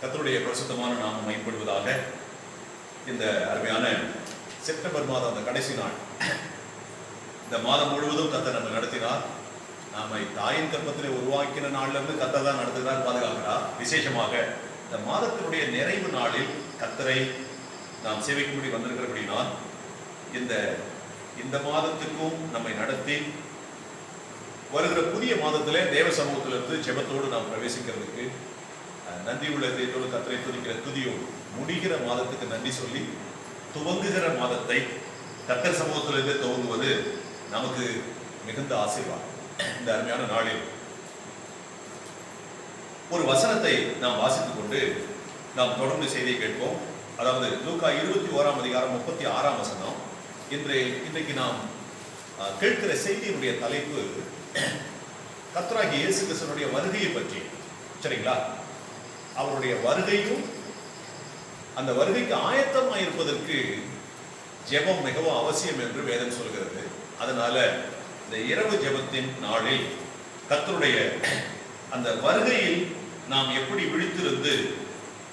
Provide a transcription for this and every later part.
கர்த்தருடைய பரிசுத்தமான நாமம் மகிமைப்படுவதாக. இந்த அருமையான செப்டம்பர் மாதம் அந்த கடைசி நாள், இந்த மாதம் முழுவதும் கர்த்தர் நம்ம நடத்தினார். நாம தாயின் கர்ப்பத்திலே உருவாக்கின நாள்ல இருந்து கர்த்தர் தான் நடத்துகிறார், பாதுகாக்கிறார். விசேஷமாக இந்த மாதத்தினுடைய நிறைவு நாளில் கர்த்தரை நாம் சேவிக்கும்படி வந்திருக்கிறபடினால் இந்த மாதத்துக்கும் நம்மை நடத்தி வருகிற புதிய மாதத்திலே தேவ சமூகத்திலிருந்து ஜெபத்தோடு நாம் பிரவேசிக்கிறதுக்கு நன்றி உள்ள இதயத்தோடு கர்த்தரை துதிக்கிற துதியோடு முடிகிற மாதத்துக்கு நன்றி சொல்லி துவங்குகிற மாதத்தை கர்த்தர் சமூகத்திலிருந்து துவங்குவது நமக்கு மிகுந்த ஆசீர்வாதம். இந்த அருமையான நாளில் ஒரு வசனத்தை நாம் வாசித்துக் கொண்டு நாம் தொடர்ந்து செய்தியை கேட்போம். அதாவது லூக்கா 21 அதிகாரம் 36 வசனம். இன்றைக்கு நாம் கேட்கிற செய்தியினுடைய தலைப்பு கர்த்தராகிய இயேசு கிறிஸ்துவினுடைய வருகையை பற்றி. சரிங்களா? அவருடைய வருகையும் அந்த வருகைக்கு ஆயத்தமாக இருப்பதற்கு ஜெபம் மிகவும் அவசியம் என்று வேதம் சொல்கிறது. அதனால இந்த இரவு ஜெபத்தின் நாளில் கர்த்தருடைய அந்த வருகையில் நாம் எப்படி விழித்திருந்து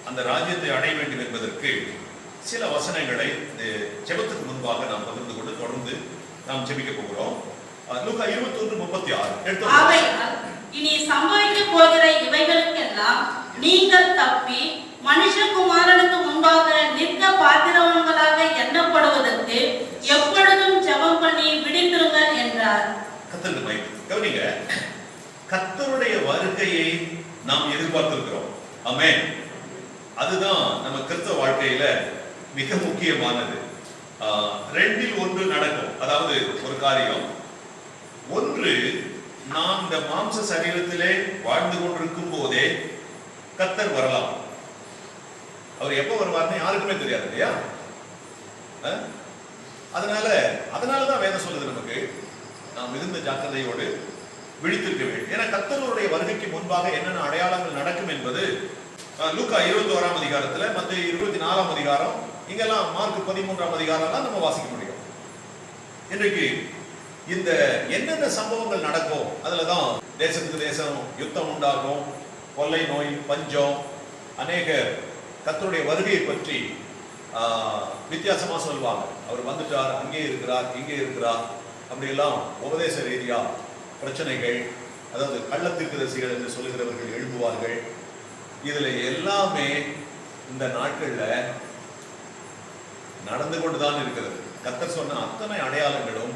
அந்த ராஜ்யத்தை அடைய வேண்டும் என்பதற்கு சில வசனங்களை இந்த ஜெபத்துக்கு முன்பாக நாம் பகிர்ந்து கொண்டு தொடர்ந்து நாம் ஜெபிக்க போகிறோம். லூக்கா 21:36. இனி சம்பவிக்க போகிற இவைகளுக்கெல்லாம் நீங்கள் தப்பி மனுஷகுமாரனுக்கு முன்பாக நிற்க பாத்திரவன்களாக எண்ணப்படுவதற்கு எப்பொழுதும் ஜெபம் பண்ணி விழித்திருங்கள் என்றார். கர்த்தருக்கு கவனிங்க, கர்த்தருடைய வருகையை நாம் எதிர்பார்த்திருக்கிறோம். ஆமென். அதுதான் நம்ம கிறிஸ்தவ வாழ்க்கையில மிக முக்கியமானது. 2இல் 1 நடக்கும். அதாவது ஒரு காரியம் ஒன்று, நாம் இந்த மாம்ச சரீரத்திலே வாழ்ந்து கொண்டிருக்கும் போதே கர்த்தர் வரலாம். அவர் எப்ப வருவார்னு யாருக்குமே தெரியாது இல்லையா? அதனாலதான் வேதம் சொல்லுது நமக்கு நாம் மிகுந்த ஜாக்கிரதையோடு விழித்திருக்க வேண்டும். ஏன்னா கர்த்தருடைய வருகைக்கு முன்பாக என்னென்ன அடையாளங்கள் நடக்கும் என்பது லூக்கா 21 அதிகாரத்துல, மத்திய 24 அதிகாரம், இங்கெல்லாம் மார்க் 13 அதிகாரம் நம்ம வாசிக்க முடியும். இன்றைக்கு இந்த என்னென்ன சம்பவங்கள் நடக்கும், அதுலதான் தேசத்துக்கு தேசம் யுத்தம் உண்டாகும், கொள்ளை நோய், பஞ்சம், அநேக கர்த்தருடைய வருகையை பற்றி வித்தியாசமா சொல்வாங்க. அவர் வந்துட்டார், அங்கே இருக்கிறார், இங்கே இருக்கிறார், அப்படியெல்லாம் உபதேச ரீதியா பிரச்சனைகள், அதாவது கள்ளத்தீர்க்கதரிசிகள் என்று சொல்லுகிறவர்கள் எழுப்புவார்கள். இதுல எல்லாமே இந்த நாட்கள்ல நடந்து கொண்டுதான் இருக்கிறது. கர்த்தர் சொன்ன அத்தனை அடையாளங்களும்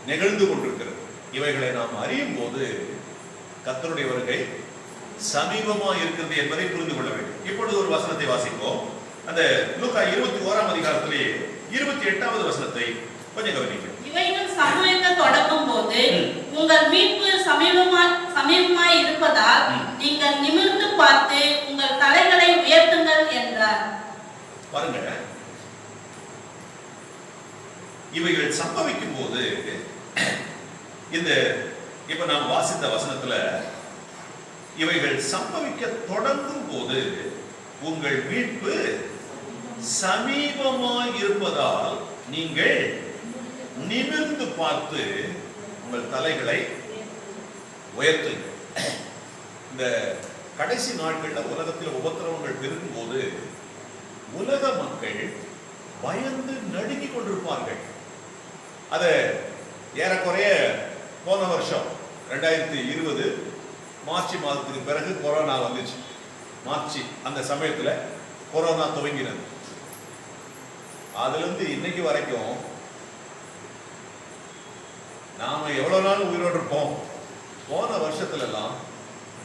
நிகழ்ந்து கொண்டிருக்கிறது. இவைகளை நாம் அறியும் போது கர்த்தருடைய வருகை சமீபமா இருக்கிறது என்பதை புரிந்து கொள்ள வேண்டும். இப்பொழுது ஒரு வசனத்தை வாசிப்போம். அந்த லூக்கா 21 அதிகாரத்திலே 28வது வசனத்தை கொஞ்சம் கவனிக்க. இவைகள் சம்பவிக்க தொடங்கும் போது உங்கள் மீட்பு சமீபமாய் இருப்பதால் நீங்கள் நிமிர்ந்து பார்த்து உங்கள் தலைகளை உயர்த்துங்கள் என்றார். பாருங்க, இவைகள் சம்பவிக்கும் போது இப்ப நாம் வாசித்த வசனத்துல இவைகள் சம்பவிக்க தொடங்கும் போது உங்கள் மீட்பு சமீபமாய் இருப்பதால் நீங்கள் நிமிர்ந்து பார்த்து உங்கள் தலைகளை உயர்த்துங்கள். இந்த கடைசி நாட்கள்ல உலகத்தில் உபத்திரவங்கள் பெருகும் போது உலக மக்கள் பயந்து நடுங்கிக் கொண்டிருப்பார்கள். அத ஏறக்குறைய போன வருஷம் 2020 மார்ச் மாதத்துக்கு பிறகு கொரோனா வந்துச்சு. மார்ச் அந்த சமயத்துல கொரோனா துவங்கினது. அதுல இருந்து இன்னைக்கு வரைக்கும் நாம எவ்வளவு நாள் உயிரோடு இருப்போம்? போன வருஷத்துல எல்லாம்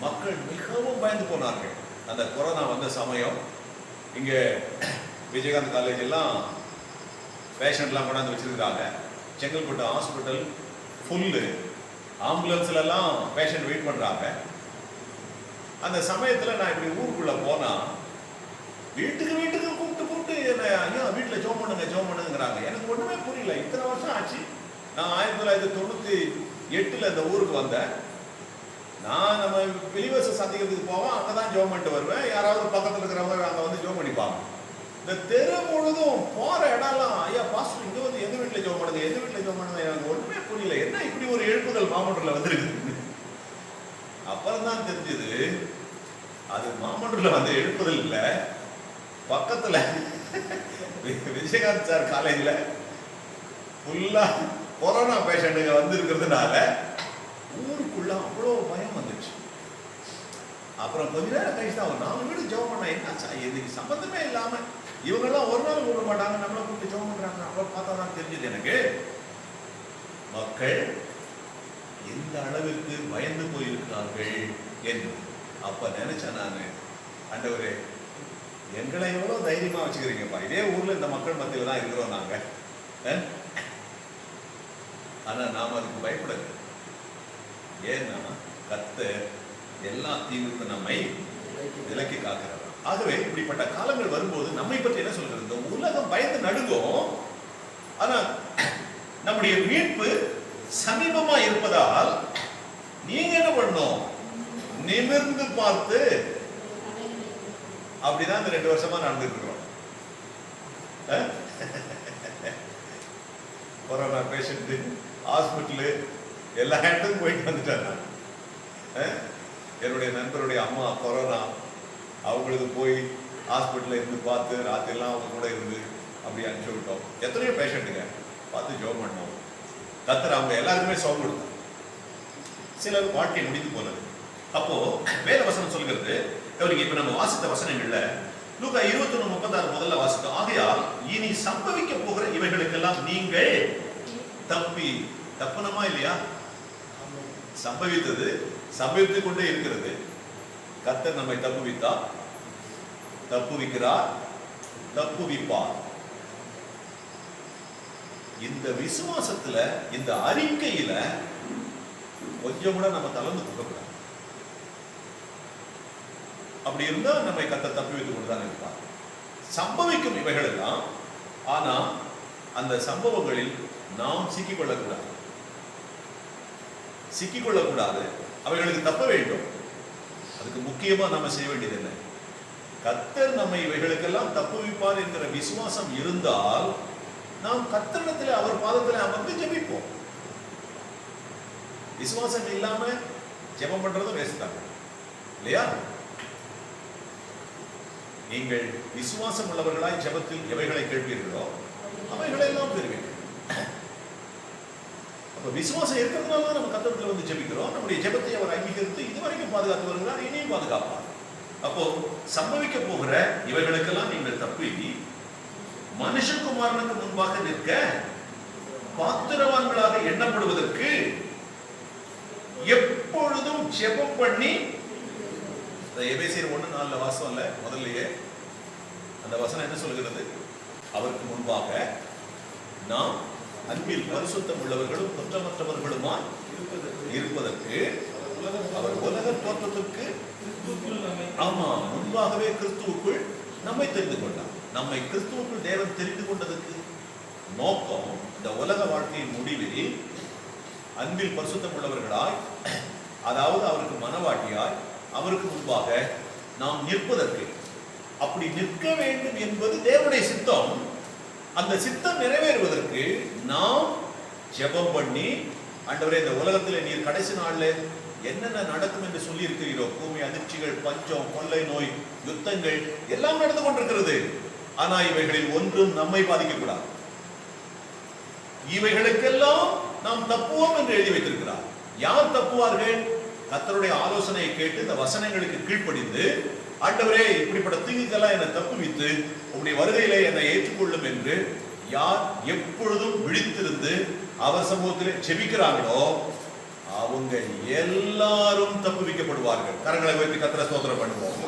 மக்கள் மிகவும் பயந்து போனார்கள். அந்த கொரோனா வந்த சமயம் இங்க விஜயகாந்த் காலேஜ் எல்லாம் பேஷண்ட்லாம் கொண்டாந்து வச்சிருக்காங்க. செங்கல்பட்டு ஹாஸ்பிட்டல் ஃபுல்லு, ஆம்புலன்ஸ்ல எல்லாம் பேஷண்ட் வெயிட் பண்றாங்க. அந்த சமயத்துல நான் இப்படி ஊருக்குள்ள போனா வீட்டுக்கு கூப்பிட்டு என்ன, ஐயா வீட்டுல ஜோம் பண்ணுங்கிறாங்க. எனக்கு ஒண்ணுமே புரியல. இத்தனை வருஷம் ஆச்சு. நான் 1998 இந்த ஊருக்கு வந்தேன். நான் நம்ம வெளிவச சந்திக்கிறதுக்கு போவேன், அங்கதான் ஜோம் பண்ணிட்டு வருவேன். யாராவது பக்கத்துல இருக்கிறவங்க அங்க வந்து ஜோம் பண்ணிப்பாங்க. இந்த தெரு முழுதும் போற இடம்லாம், ஐயா பாஸ்டர் இங்க வந்து எங்க வீட்டுல ஜோம் பண்ணுங்க, எனக்கு ஒண்ணுமே புரியல. என்ன இப்படி ஒரு எழுப்புதல் மாமன்றத்துல வந்திருக்கு. அப்புறம் தான் தெரிஞ்சது அது மாமண்டூர்ல வந்து எழுப்புதல் இல்ல, பக்கத்துல விஜயகாந்த் சார் காலேஜ்ல ஃபுல்லா கொரோனா பேஷண்ட்டுங்க வந்து இருக்கிறதுனால ஊருக்குள்ள அவ்வளோ பயம் வந்துச்சு. அப்புறம் கொஞ்ச நேரம் கழிச்சு தான் ஒரு 4 வீடு ஜெபம் பண்ண, என்ன இதுக்கு சம்பந்தமே இல்லாம இவங்கெல்லாம் ஒரு நாள் கூப்பிட மாட்டாங்க, நம்மளை கூப்பிட்டு ஜெபம் பண்றாங்க. அப்புறம் பார்த்தா தான் தெரிஞ்சது எனக்கு மக்கள் எந்த அளவிற்கு பயந்து போயிருக்கிறார்கள் என்று. அப்ப நினைச்சேன் நான், ஆண்டவரே எங்களை எவ்வளவு தைரியமா வச்சுக்கிறீங்கப்பா, இதே ஊர்ல இந்த மக்கள் மத்தியில தான் இருக்கிறோம் நாங்க. ஆனா நாம அதுக்கு பயப்படல. ஏன்னா கர்த்தர் எல்லா தீங்குக்கும் நம்மை விலக்கி காக்கிறார். ஆகவே இப்படிப்பட்ட காலங்கள் வரும்போது நம்மை பற்றி என்ன சொல்கிறது? இந்த உலகம் பயந்து நடுங்கும், ஆனா நம்முடைய மீட்பு சமீபமா இருப்பதால் நீங்க என்ன பண்ணணும்? நிமிர்ந்து பார்த்து. அப்படிதான் இந்த 2 வருஷமா நடந்துட்டு இருக்கிறோம். கொரோனா பேஷண்ட் ஹாஸ்பிட்டலு எல்லா இடத்துக்கும் போயிட்டு வந்துட்டாங்க. என்னுடைய நண்பருடைய அம்மா கொரோனா, அவங்களுக்கு போய் ஹாஸ்பிட்டலில் இருந்து பார்த்து ராத்திரிலாம் அவங்க கூட இருந்து அப்படி அனுப்பிச்சு விட்டோம். எத்தனையோ பேஷண்ட்டுங்க பார்த்து ஜெபம் பண்ணோம். கர்த்தர் அவங்க எல்லாருக்குமே சுகம் கொடுத்தார். சிலர் வாழ்க்கை முடிந்து போனது. அப்போ வேத வசனம் சொல்கிறது, இப்ப நம்ம வாசித்த வசனங்கள்ல லூக்கா 21:36 முதல்ல வாசித்தோம். ஆகையால் இனி சம்பவிக்க போகிற இவைகளுக்கெல்லாம் நீங்கள் தப்புனமா இல்லையா? சம்பவித்தது சம்பவித்துக் கொண்டே இருக்கிறது. கர்த்தர் நம்மை தப்புவித்தார், தப்புவிக்கிறார், தப்புவிப்பார். இந்த விசுவாசத்துல, இந்த அறிக்கையில கொஞ்சம் கூட நம்ம தளர்ந்து போகக்கூடாது. அப்படி இருந்தா நம்மை கர்த்தர் தப்புவித்துக் கொண்டுதான் இருப்பார். சம்பவிக்கும் இவைகள் எல்லாம், ஆனா அந்த சம்பவங்களில் நாம் சிக்கிக்கொள்ளக்கூடாது. அவைகளுக்கு தப்ப வேண்டும். அதுக்கு முக்கியமா நம்ம செய்ய வேண்டியது என்ன? கர்த்தர் நம்மை இவைகளுக்கெல்லாம் தப்புவிப்பார் என்கிற விசுவாசம் இருந்தால் நாம் கர்த்தரிடத்தில் அவர் பாதத்தில் அமர்ந்து ஜெபிப்போம். விசுவாசம் இல்லாம ஜெபம் பண்றதும் வேஸ்ட் தான் இல்லையா? நீங்கள் விசுவாசம் உள்ளவர்களாய் ஜெபத்தில் எவைகளை கேட்பீர்களோ அவைகளை எல்லாம் பெறுவீர்கள். அப்ப விசுவாசம் இருக்கிறதுனால நம்ம கர்த்தரிடத்தில் வந்து ஜெபிக்கிறோம். நம்முடைய ஜெபத்தை அவர் அங்கீகரித்து இதுவரைக்கும் பாதுகாத்து வருகிறார், இனியும் பாதுகாப்பார். அப்போ சம்பவிக்க போகிற இவைகளுக்கெல்லாம் நீங்கள் தப்பி மனுஷகுமாரனுக்கு முன்பாக நிற்க பாத்திரவான்களாக எண்ணப்படுவதற்கு எப்பொழுதும் ஜெபம் பண்ணி, எபேசியர் 1:4 வாசம் இல்ல முதல்லயே அந்த வசனம் என்ன சொல்கிறது? அவருக்கு முன்பாக நாம் அன்பில் பரிசுத்தம் உள்ளவர்களும் குற்றமற்றவர்களுமா இருப்பதற்கு அவர் உலக தோற்றத்திற்கு முன்பாகவே கிறிஸ்துவுக்குள் நம்மை தெரிந்து கொண்டார். நம்மை கிறிஸ்துவுக்குள் தேவன் தெரிந்து கொண்டதற்கு நோக்கம் இந்த உலக வாழ்க்கையின் முடிவில் அன்பில் பரிசுத்தம் உள்ளவர்களாய், அதாவது அவருக்கு மனவாட்டியாய் அவருக்கு முன்பாக நாம் நிற்பதற்கு. அப்படி நிற்க வேண்டும் என்பது தேவனுடைய சித்தம். அந்த சித்தம் நிறைவேறுவதற்கு நாம் ஜெபம் பண்ணி, ஆண்டவரே இந்த உலகத்தில் நீர் கடைசி நாள்ல என்னென்ன நடக்கும் என்று சொல்லி இருக்கிறீரோ, பூமி அதிர்ச்சிகள், பஞ்சம், கொள்ளை நோய், யுத்தங்கள் எல்லாம் நடந்து கொண்டிருக்கிறது. ஆனா இவைகளில் ஒன்றும் நம்மை பாதிக்கக்கூடாது. இவைகளுக்கெல்லாம் நாம் தப்புவோம் என்று எழுதி வைத்திருக்கிறார். யார் தப்புவார்கள்? கர்த்தருடைய ஆலோசனையை கேட்டு இந்த வசனங்களுக்கு கீழ்ப்படிந்து, ஆண்டவரே இப்படிப்பட்ட தீங்குக்கெல்லாம் என்னை தப்புவித்து உங்களுடைய வருகையிலே என்னை ஏற்றுக்கொள்ளும் என்று யார் எப்பொழுதும் விழித்திருந்து அவர் சமூகத்திலே ஜெபிக்கிறார்களோ அவங்க எல்லாரும் தப்புவிக்கப்படுவார்கள். கரங்களை வைத்து கர்த்தரை ஸ்தோத்திரம் பண்ணுவோம்.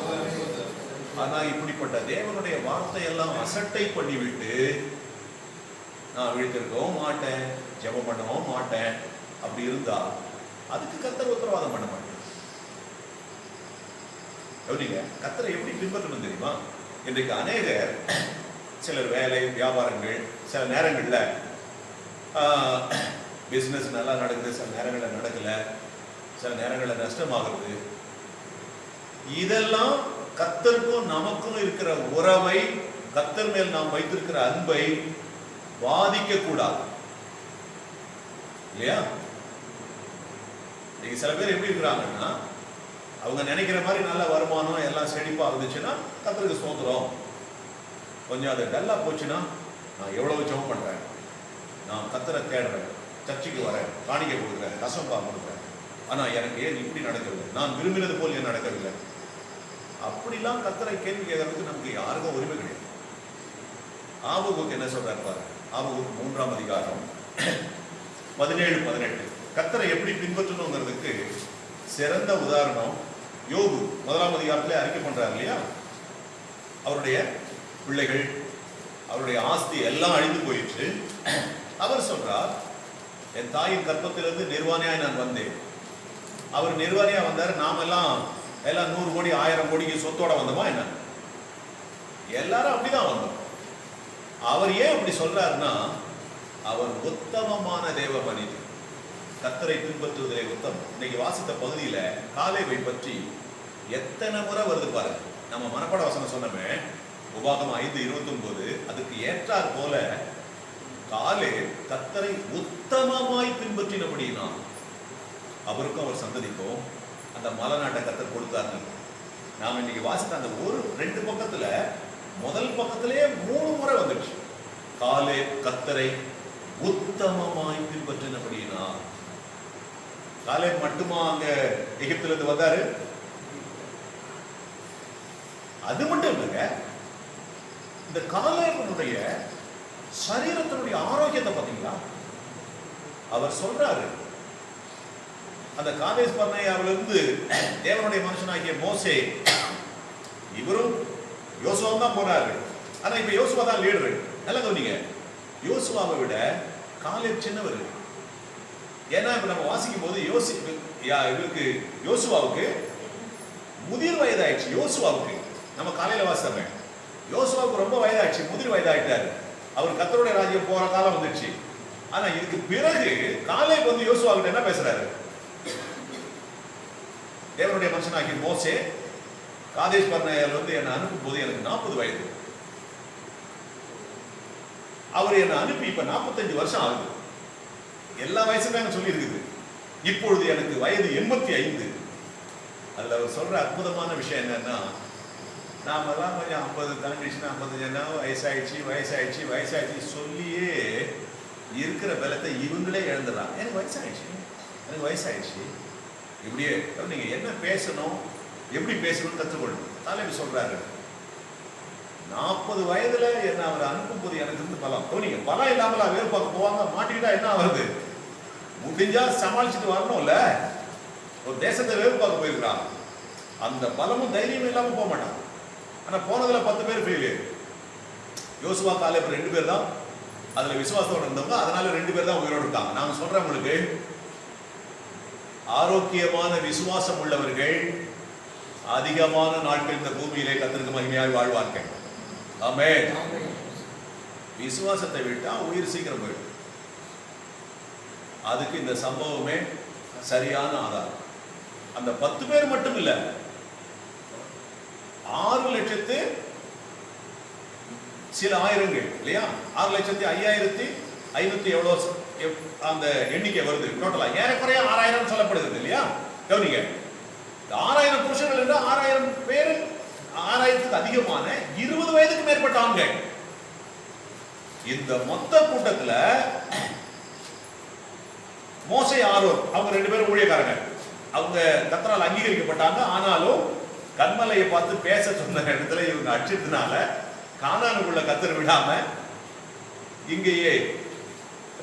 ஆனா இப்படிப்பட்ட தேவனுடைய வார்த்தையெல்லாம் அசட்டை பண்ணிவிட்டு நான் விழித்திருக்கவும் மாட்டேன், ஜெபம் பண்ணவும் மாட்டேன், அப்படி இருந்தா அதுக்கு கர்த்தர் உத்தரவாதம் பண்ண மாட்டேன். கர்த்தரை எப்படி பின்பற்றணும் தெரியுமா? இன்றைக்கு அநேகர், சிலர் வேலை வியாபாரங்கள், சில நேரங்கள்ல பிசினஸ் நல்லா நடக்குது, சில நேரங்களில் நடக்கல, சில நேரங்களில் நஷ்டமாகிறது. இதெல்லாம் கர்த்தருக்கும் நமக்கும் இருக்கிற உறவை, கர்த்தர் மேல் நாம் வைத்திருக்கிற அன்பை பாதிக்க கூடாது இல்லையா? நீங்க சில பேர் எப்படி இருக்கிறாங்கன்னா, அவங்க நினைக்கிற மாதிரி நல்ல வருமானம் எல்லாம் செழிப்பா இருந்துச்சுன்னா கர்த்தருக்கு ஸ்தோத்திரம். கொஞ்சம் அது டல்லா போச்சுன்னா நான் எவ்வளவு ஜெபம் பண்றேன், நான் கர்த்தரை தேடுறேன், சர்ச்சுக்கு வரேன், காணிக்கை கொடுக்குறேன், ரசம்பா கொடுக்குறேன், ஆனா எனக்கு ஏன் இப்படி நடக்கவில்லை, நான் விரும்பினது போல் ஏன் நடக்கவில்லை, அப்படிலாம் கர்த்தரை கேள்வி கேட்கறதுக்கு நமக்கு யாருக்கும் உரிமை கிடையாது. ஆபகுக்கு என்ன சொல்றாரு பாரு, ஆபகுக்கு 3ஆம் அதிகாரம் 17-18 கர்த்தரை எப்படி பின்பற்றணுங்கிறதுக்கு சிறந்த உதாரணம் யோபு 1ஆம் அதிகாரத்திலே அறிக்கை பண்றாரு இல்லையா. அவருடைய பிள்ளைகள், அவருடைய ஆஸ்தி எல்லாம் அழிந்து போயிடுச்சு. அவர் சொல்றார், என் தாயின் கற்பத்திலிருந்து நிர்வாணியாய் நான் வந்தேன். அவர் நிர்வாணியா வந்தார், நாம எல்லாம் 100 கோடி 1000 கோடிக்கு சொத்தோட வந்தோமா என்ன? எல்லாரும் அப்படிதான் வந்தோம். அவர் ஏன் அப்படி சொல்றாருன்னா, அவர் உத்தமமான தேவ மனிதர், கர்த்தரை பின்பற்றுவதிலே உத்தமம். இன்னைக்கு வாசித்த பகுதியில காலேபை பற்றி எத்தனை முறை வருது பாருங்க. நம்ம மனப்பாட வசனம் சொன்னோமே, உபாகமம் 5:29, அதுக்கு ஏற்றார் போல காலேப் கர்த்தரை உத்தமமாய் பின்பற்றினபடினா அவருக்கும் அவர் சந்ததிக்கும் அந்த மலைநாட்டை கர்த்தர் கொடுத்தார்கள். நாம் இன்னைக்கு வாசித்த அந்த 2 பக்கத்துல முதல் பக்கத்திலே 3 முறை வந்துடுச்சு, காலேப் கர்த்தரை உத்தமமாய் பின்பற்றினபடினா. காலேப் மட்டுமா அங்க எகிப்துல இருந்து வந்தாரு? அது மட்டும் இல்லைங்க, இந்த காலேபனுடைய சரீரத்தினுடைய ஆரோக்கியத்தை பார்த்தீங்களா? அவர் சொல்றாரு, அந்த காதேஸ் பர்னேயாவிலிருந்து தேவனுடைய மனுஷனாகிய மோசே, இவரும் யோசுவாவும் தான் போறாரு. ஆனா இப்ப யோசுவா தான் லீடர். நல்லா கவனிங்க, யோசுவாவை விட காலேப் சின்னவர். ஏன்னா இப்ப நம்ம வாசிக்கும் போது இவருக்கு யோசுவாவுக்கு முதிர் வயதாயிடுச்சு. யோசுவாவுக்கு நம்ம காலையில வாசித்தோமே, யோசுவாவுக்கு ரொம்ப வயதாயிடுச்சு, முதிர் வயதாயிட்டாரு. அவர் கர்த்தருடைய ராஜ்யம் போற காலம் வந்துடுச்சு. ஆனா இதுக்கு பிறகு காலேப் வந்து யோசுவாகிட்ட என்ன பேசுறாரு? தேவனுடைய மனுஷனாகிய மோசே காதேஸ் பர்னேயால வந்து என்னை அனுப்பும் போது எனக்கு 40 வயது. அவர் என்னை அனுப்பி இப்ப 45 வருஷம் ஆகுது. எல்லா வயசுமே எனக்கு சொல்லி இருக்குது. இப்பொழுது எனக்கு வயது 85. அதுல அவர் சொல்ற அற்புதமான விஷயம் என்னன்னா, நாமெல்லாம் கொஞ்சம் 50 தாண்டிச்சுன்னா 55 வயசாயிடுச்சு சொல்லியே இருக்கிற பலத்தை இவங்களே இழந்துடுறாங்க. எனக்கு வயசாயிடுச்சு இப்படியே நீங்க என்ன பேசணும், எப்படி பேசணும்னு கற்றுக்கொள்ளணும். தலைவர் சொல்றாரு, 40 வயதுல என்ன அவர் அனுப்பும் போது எனக்கு இருந்து பலம். நீங்க பலம் இல்லாமல வேறு பார்க்க போவாங்க, மாட்டிக்கிட்டா என்ன வருது? முடிஞ்சா சமாளிச்சுட்டு வரணும்ல. ஒரு தேசத்தை வேறு பார்க்க போயிருக்கிறான், அந்த பலமும் தைரியமும் இல்லாம போக மாட்டான். ஆனா போனதுல 10 பேர் ஃபெயிலியர். யோசுவா காலேப் 2 பேர் தான் அதுல விசுவாசத்தோட இருந்தவங்க, அதனால 2 பேர் தான் உயிரோடு இருக்காங்க. நாங்க சொல்றேன் உங்களுக்கு, ஆரோக்கியமான விசுவாசம் உள்ளவர்கள் அதிகமான நாட்கள் இந்த பூமியிலே கர்த்தருக்கு மகிமையாய் வாழ்வார்கள். ஆமென். விசுவாசத்தை விட்டா உயிர் சீக்கிரம் போயிடும். அதுக்கு இந்த சம்பவமே சரியான ஆதாரம். அந்த 10 பேர் மட்டும் இல்ல, 6 லட்சத்து சில ஆயிரங்கள் இல்லையா, 6,05,500 எவ்வளவு அந்த எண்ணிக்கை வருது டோட்டலா. ஏறக்குறைய 6000 சொல்லப்படுகிறது இல்லையா. கவனிங்க, 6000 புருஷர்கள் என்றால் 6000 பேர், 6000க்கு அதிகமான 20 வயதுக்கு மேற்பட்ட ஆண்கள். இந்த மொத்த கூட்டத்துல மோசே ஆரோன் அவங்க 2 பேரும் ஊழியக்காரங்க. அவங்க கர்த்தரால் அங்கீகரிக்கப்பட்டாங்க. ஆனாலும் கன்மலையை பார்த்து பேச சொன்ன இடத்துல இவங்க அடிச்சதுனால கானானுக்குள்ள கர்த்தர் விடாம இங்கேயே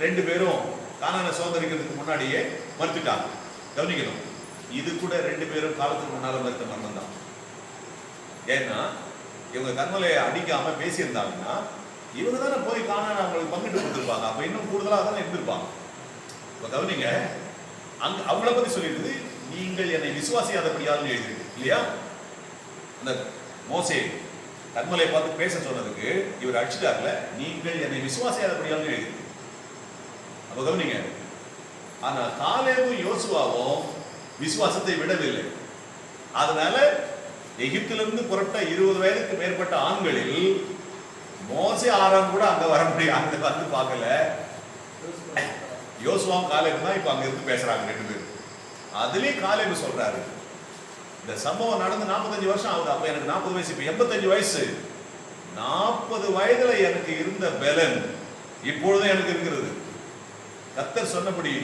2 பேரும் கானானை சுதந்திரிக்கிறதுக்கு முன்னாடியே மறுத்துட்டாங்க. கவனிக்கணும், இது கூட 2 பேரும் காலத்துக்கு முன்னால மறுத்த மரணம் தான். ஏன்னா இவங்க கன்மலையை அடிக்காம பேசியிருந்தாங்கன்னா இவங்க தானே போய் கானானை அவங்களுக்கு பங்கிட்டு கொடுத்துருப்பாங்க. அப்ப இன்னும் கூடுதலாக தானே இருந்திருப்பாங்க. இப்ப கவனிங்க, அங்க அவங்கள பத்தி சொல்லிடுது, நீங்கள் என்னை விசுவாசியாதபடியால் எழுதிருக்கு இல்லையா. அந்த மோசே கன்மலையை பார்த்து பேச சொன்னதுக்கு இவர் அடிச்சுட்டார்ல, நீங்கள் என்னை விசுவாசியாதபடியால் எழுதி. அப்ப கவனிங்க, ஆனா காலேபும் யோசுவாவும் விசுவாசத்தை விடவில்லை. அதனால எகிப்திலிருந்து புறப்பட்ட 20 வயதுக்கு மேற்பட்ட ஆண்களில் மோசே ஆறாம் கூட அங்க வர முடியும், அங்க வந்து பார்க்கல. யோசுவாவும் காலேபும் தான் இப்ப அங்க இருந்து பேசுறாங்க 2 பேரும். அதுலயே காலேபு சொல்றாரு, இந்த சம்பவம் நடந்து 45 வருஷம் ஆகுது. அப்ப எனக்கு 40 வயசு, இப்ப 85 வயசு. 40 வயதுல எனக்கு இருந்த பலன் இப்பொழுதும் எனக்கு இருக்கிறது. கர்த்தர் சொன்னபடி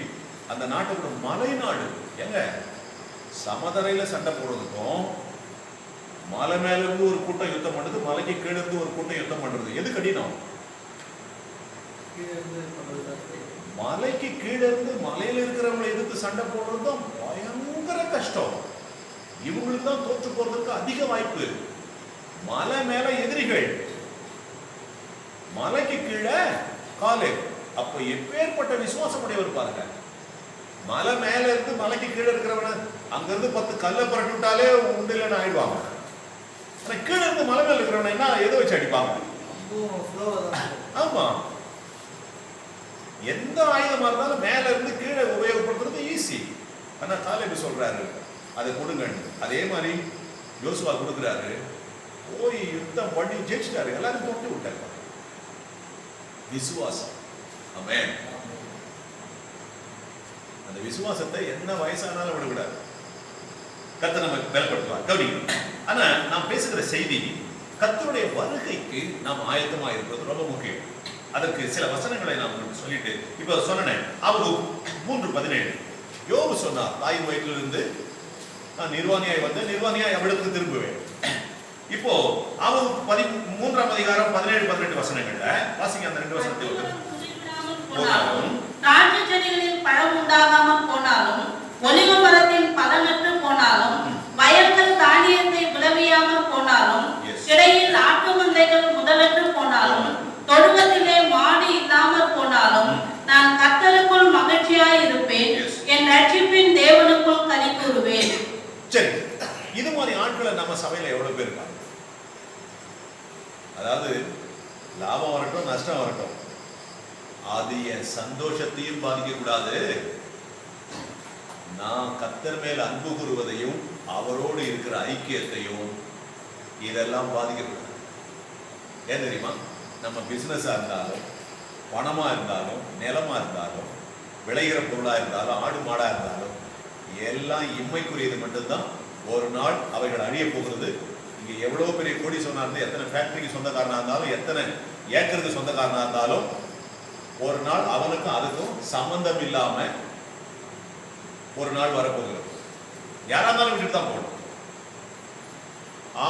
அந்த நாட்டு கூட மலை நாடு. எங்க சமதரையில சண்டை போடுறதுக்கும் மலை மேல இருந்து ஒரு கூட்டம் யுத்தம் பண்றது, மலைக்கு கீழே இருந்து ஒரு கூட்டம் யுத்தம் பண்றது எது கடினம்? மலைக்கு கீழே இருந்து மலையில இருக்கிறவங்களை எதிர்த்து சண்டை போடுறது தான் பயங்கர கஷ்டம். இவங்களுக்கு தான் தோற்று போறதுக்கு அதிக வாய்ப்பு. மலை மேல எதிரிகள், மலைக்கு கீழே காலே. அப்ப எப்பேற்பட்ட விசுவாசம் உடையவர் பாருங்க. மலை மேல இருந்து மலைக்கு கீழே இருக்கிறவன அங்க இருந்து 10 கல்லை புரட்டி விட்டாலே உண்டு இல்லைன்னு ஆயிடுவாங்க. ஆனா கீழே இருந்து மலை மேல இருக்கிறவன என்ன எதை வச்சு அடிப்பாங்க? ஆமா, எந்த ஆயுதமா இருந்தாலும் மேல இருந்து கீழே உபயோகப்படுத்துறது ஈஸி. ஆனா காலேபு சொல்றாரு அதை கொடுங்க. அதே மாதிரி யோசுவா கொடுக்குறாரு, போய் யுத்தம் பண்ணி ஜெயிச்சிட்டாரு, எல்லாரும் தொட்டு விட்டாரு. விசுவாசம். ஆமென். அந்த விசுவாசத்தை என்ன வயசானாலும் விடக்கூடாது. கர்த்தர் நம்ம பலப்படுத்துவார். கவனிங்க. ஆனா நாம் பேசுகிற செய்தி கர்த்தருடைய வருகைக்கு நாம் ஆயத்தமா இருப்பது ரொம்ப முக்கியம். அதற்கு சில வசனங்களை நான் உங்களுக்கு சொல்லிட்டு இப்ப சொன்னேன். ஆபகுக் 3:17 யோபு சொன்னார், தாயின் வயிற்றிலிருந்து நான் நிர்வாணியாய் வந்தேன், நிர்வாணியாய் அவ்விடத்துக்கு திரும்புவேன். இப்போ ஆபகுக் 3ஆம் அதிகாரம் 17-18 வசனங்கள்ல வாசிங்க. அந்த 2 வசனத்தில் போனாலும், திராட்சை செடிகளில் பழம் உண்டாகாமல் போனாலும், ஒலிவ மரத்தின் பலனற்று போனாலும், வயல்கள் தானியத்தை விளைவியாமல் போனாலும், கிடையில் ஆட்டு மந்தைகள் முதலற்று போனாலும், தொழுவத்திலே மாடு இல்லாமல் போனாலும், நான் கர்த்தருக்குள் மகிழ்ச்சியாய் இருப்பேன், என் ரட்சிப்பின் தேவனுக்குள் களி கூறுவேன். சரி, இது மாதிரி ஆட்களை நம்ம சபையில எவ்வளவு பேர் இருக்காங்க? அதாவது லாபம் வரட்டும் நஷ்டம் வரட்டும், அது என் சந்தோஷத்தையும் பாதிக்க கூடாது. நான் கர்த்தர் மேல் அன்பு கூறுவதையும் அவரோடு இருக்கிற ஐக்கியத்தையும் இதெல்லாம் பாதிக்க கூடாது. ஏன் தெரியுமா? நம்ம பிசினஸா இருந்தாலும், பணமா இருந்தாலும், நிலமா இருந்தாலும், விளைகிற பொருளா இருந்தாலும், ஆடு மாடா இருந்தாலும், எல்லாம் இம்மைக்குரியது மட்டும்தான். ஒரு நாள் அவைகள் அழிய போகிறது. இங்க எவ்வளவு பெரிய கோடி சொன்னாரு, எத்தனை ஃபேக்டரிக்கு சொந்தக்காரனா இருந்தாலும், எத்தனை ஏக்கருக்கு சொந்தக்காரனா இருந்தாலும், ஒரு நாள் அவனுக்கும் அதுக்கும் சம்பந்தம் இல்லாம ஒரு நாள் வரப்போகிறது. யாரா இருந்தாலும் விட்டுட்டு தான் போகணும்.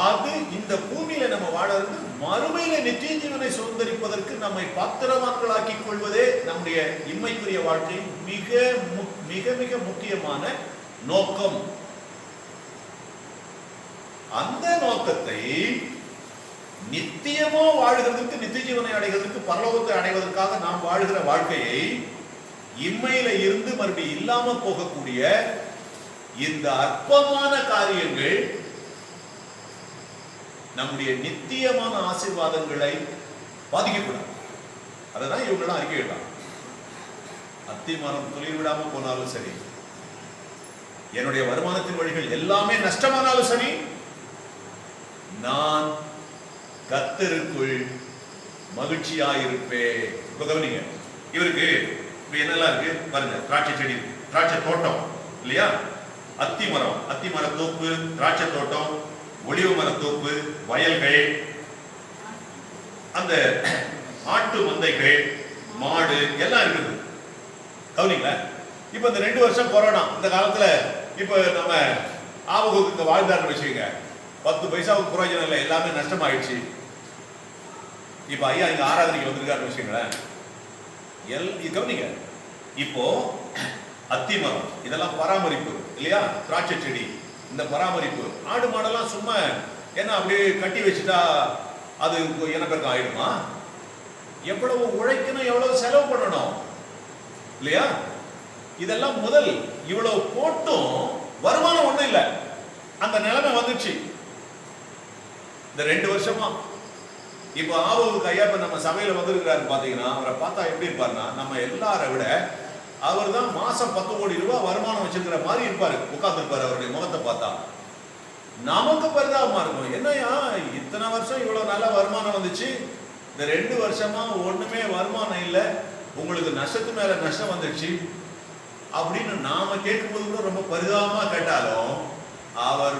அது இந்த பூமியில நம்ம வாழறது மறுமையில நித்திய ஜீவனை சுதந்திரிப்பதற்கு நம்மை பத்திரவான்களாக்கிக் கொள்வதே நம்முடைய இம்மைக்குரிய வாழ்க்கையின் மிக மிக மிக முக்கியமான நோக்கம். அந்த நோக்கத்தை நித்தியமோ வாழ்கிறதுக்கு, நித்திய ஜீவனை அடைகிறதுக்கு, பரலோகத்தை அடைவதற்காக நாம் வாழ்கிற வாழ்க்கையை இம்மையில இருந்து மறுபடியும் இல்லாம போகக்கூடிய இந்த அற்பமான காரியங்கள் நம்முடைய நித்தியமான ஆசீர்வாதங்களை பாதிக்கப்படும். அதான் இவங்கெல்லாம் அறிக்கையிடலாம். அத்திமரம் துளிர் விடாம போனாலும் சரி, என்னுடைய வருமானத்தின் வழிகள் எல்லாமே நஷ்டமானாலும் சரி, நான் கர்த்தருக்குள் மகிழ்ச்சியாயிருப்பேன். இப்ப கவனிங்க, இவருக்கு இப்ப என்னெல்லாம் இருக்கு பாருங்க. திராட்சை செடி, திராட்சை தோட்டம் இல்லையா, அத்தி மரம், அத்தி மரத்தோப்பு, திராட்சை தோட்டம், ஒலிவ மரத்தோப்பு, வயல்கள், அந்த ஆட்டு மந்தைகள், மாடு எல்லாம் இருக்குது. கவனிங்களா? இப்ப இந்த 2 வருஷம் கொரோனா இந்த காலத்துல இப்ப நம்ம ஆபகுக்கு வாழ்ந்தாருன்னு வச்சுக்கோங்க, 10 பைசாவுக்கு பிரயோஜனம் இல்லை, எல்லாமே நஷ்டமாயிடுச்சு. இப்ப ஐயா இங்க ஆராதனைக்கு வந்திருக்காருன்னு வச்சுக்கோங்களேன். கவனிங்க, இப்போ அத்தி மரம் இதெல்லாம் பராமரிப்பு இல்லையா, திராட்சை செடி இந்த பராமரிப்பு, ஆடு மாடெல்லாம் சும்மா என்ன அப்படியே கட்டி வச்சுட்டா அது எனக்கு ஆயிடுமா? எவ்வளவு உழைக்கணும், எவ்வளவு செலவு பண்ணணும் இல்லையா? இதெல்லாம் முதல் இவ்வளவு போட்டும் வருமானம் ஒண்ணும் இல்லை. அந்த நிலைமை வந்துச்சு இந்த 2 வருஷமா. இப்ப ஆபகுக்கு ஐயா இப்ப நம்ம சபையில வந்திருக்கிறாரு பாத்தீங்கன்னா, அவரை பார்த்தா எப்படி இருப்பாருன்னா, நம்ம எல்லாரை விட அவர் தான் மாசம் 10 கோடி ரூபாய் வருமானம் வச்சிருக்கிற மாதிரி இருப்பாரு, உட்கார்ந்துருப்பாரு. அவருடைய முகத்தை பார்த்தா நமக்கு பரிதாபமா இருக்கும். என்னையா இத்தனை வருஷம் இவ்வளவு நல்ல வருமானம் வந்துச்சு, இந்த 2 வருஷமா ஒண்ணுமே வருமானம் இல்லை, உங்களுக்கு நஷ்டத்து மேல நஷ்டம் வந்துடுச்சு அப்படின்னு நாம கேட்கும்போது கூட ரொம்ப பரிதாபமா கேட்டாலும், அவர்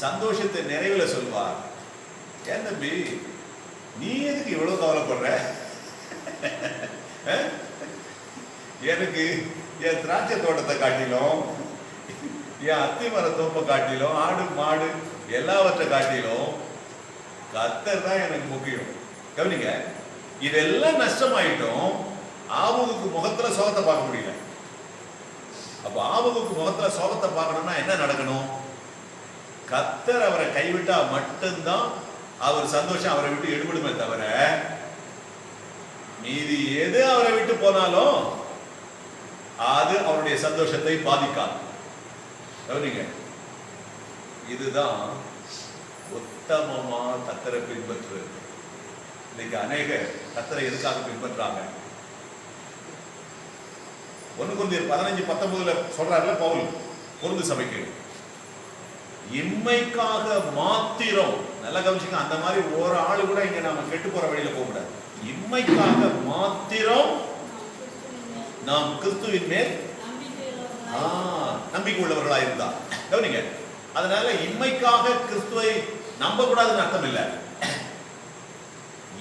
சந்தோஷத்தை நிறைவுல சொல்வார். ஏன் தம்பி நீ எதுக்கு இவ்வளவு கவலைப்படுற? எனக்கு என் திராட்சை தோட்டத்தை காட்டிலும், என் அத்தி மர தோப்பை காட்டிலும், ஆடு மாடு எல்லாவற்றை காட்டிலும் கர்த்தர் தான் எனக்கு முக்கியம். கவனிங்க, இதெல்லாம் நஷ்டமாயிட்டும் ஆபகுக்கு முகத்துல சோகத்தை பார்க்க முடியல. அப்ப ஆபகுக்கு முகத்துல சோகத்தை பார்க்கணும்னா என்ன நடக்கணும்? கர்த்தர் அவரை கைவிட்டா மட்டும்தான் அவர் சந்தோஷம் அவரை விட்டு எடுபடுமே தவிர, மீதி எது அவரை விட்டு போனாலும் அது அவருடைய சந்தோஷத்தை பாதிக்காது. கவனிங்க, இதுதான் உத்தமமா கர்த்தரை பின்பற்றுறது. இன்னைக்கு அநேக கர்த்தரை எதுக்காக பின்பற்றாங்க? 1 கொரிந்தியர் 15:19 சொல்றாருல பவுல் கொரிந்து சபைக்கு, இம்மைக்காக மாத்திரம், நல்ல கவனிச்சுங்க, அந்த மாதிரி ஒரு ஆளு கூட இங்க நாம கெட்டு போற வழியில போக கூடாது. இம்மைக்காக மாத்திரம் நாம் கிறிஸ்துவின் மேல் நம்பிக்கை உள்ளவர்களா இருந்தா. கவனிங்க, அதனால இம்மைக்காக கிறிஸ்துவை நம்ப கூடாதுன்னு அர்த்தம் இல்ல.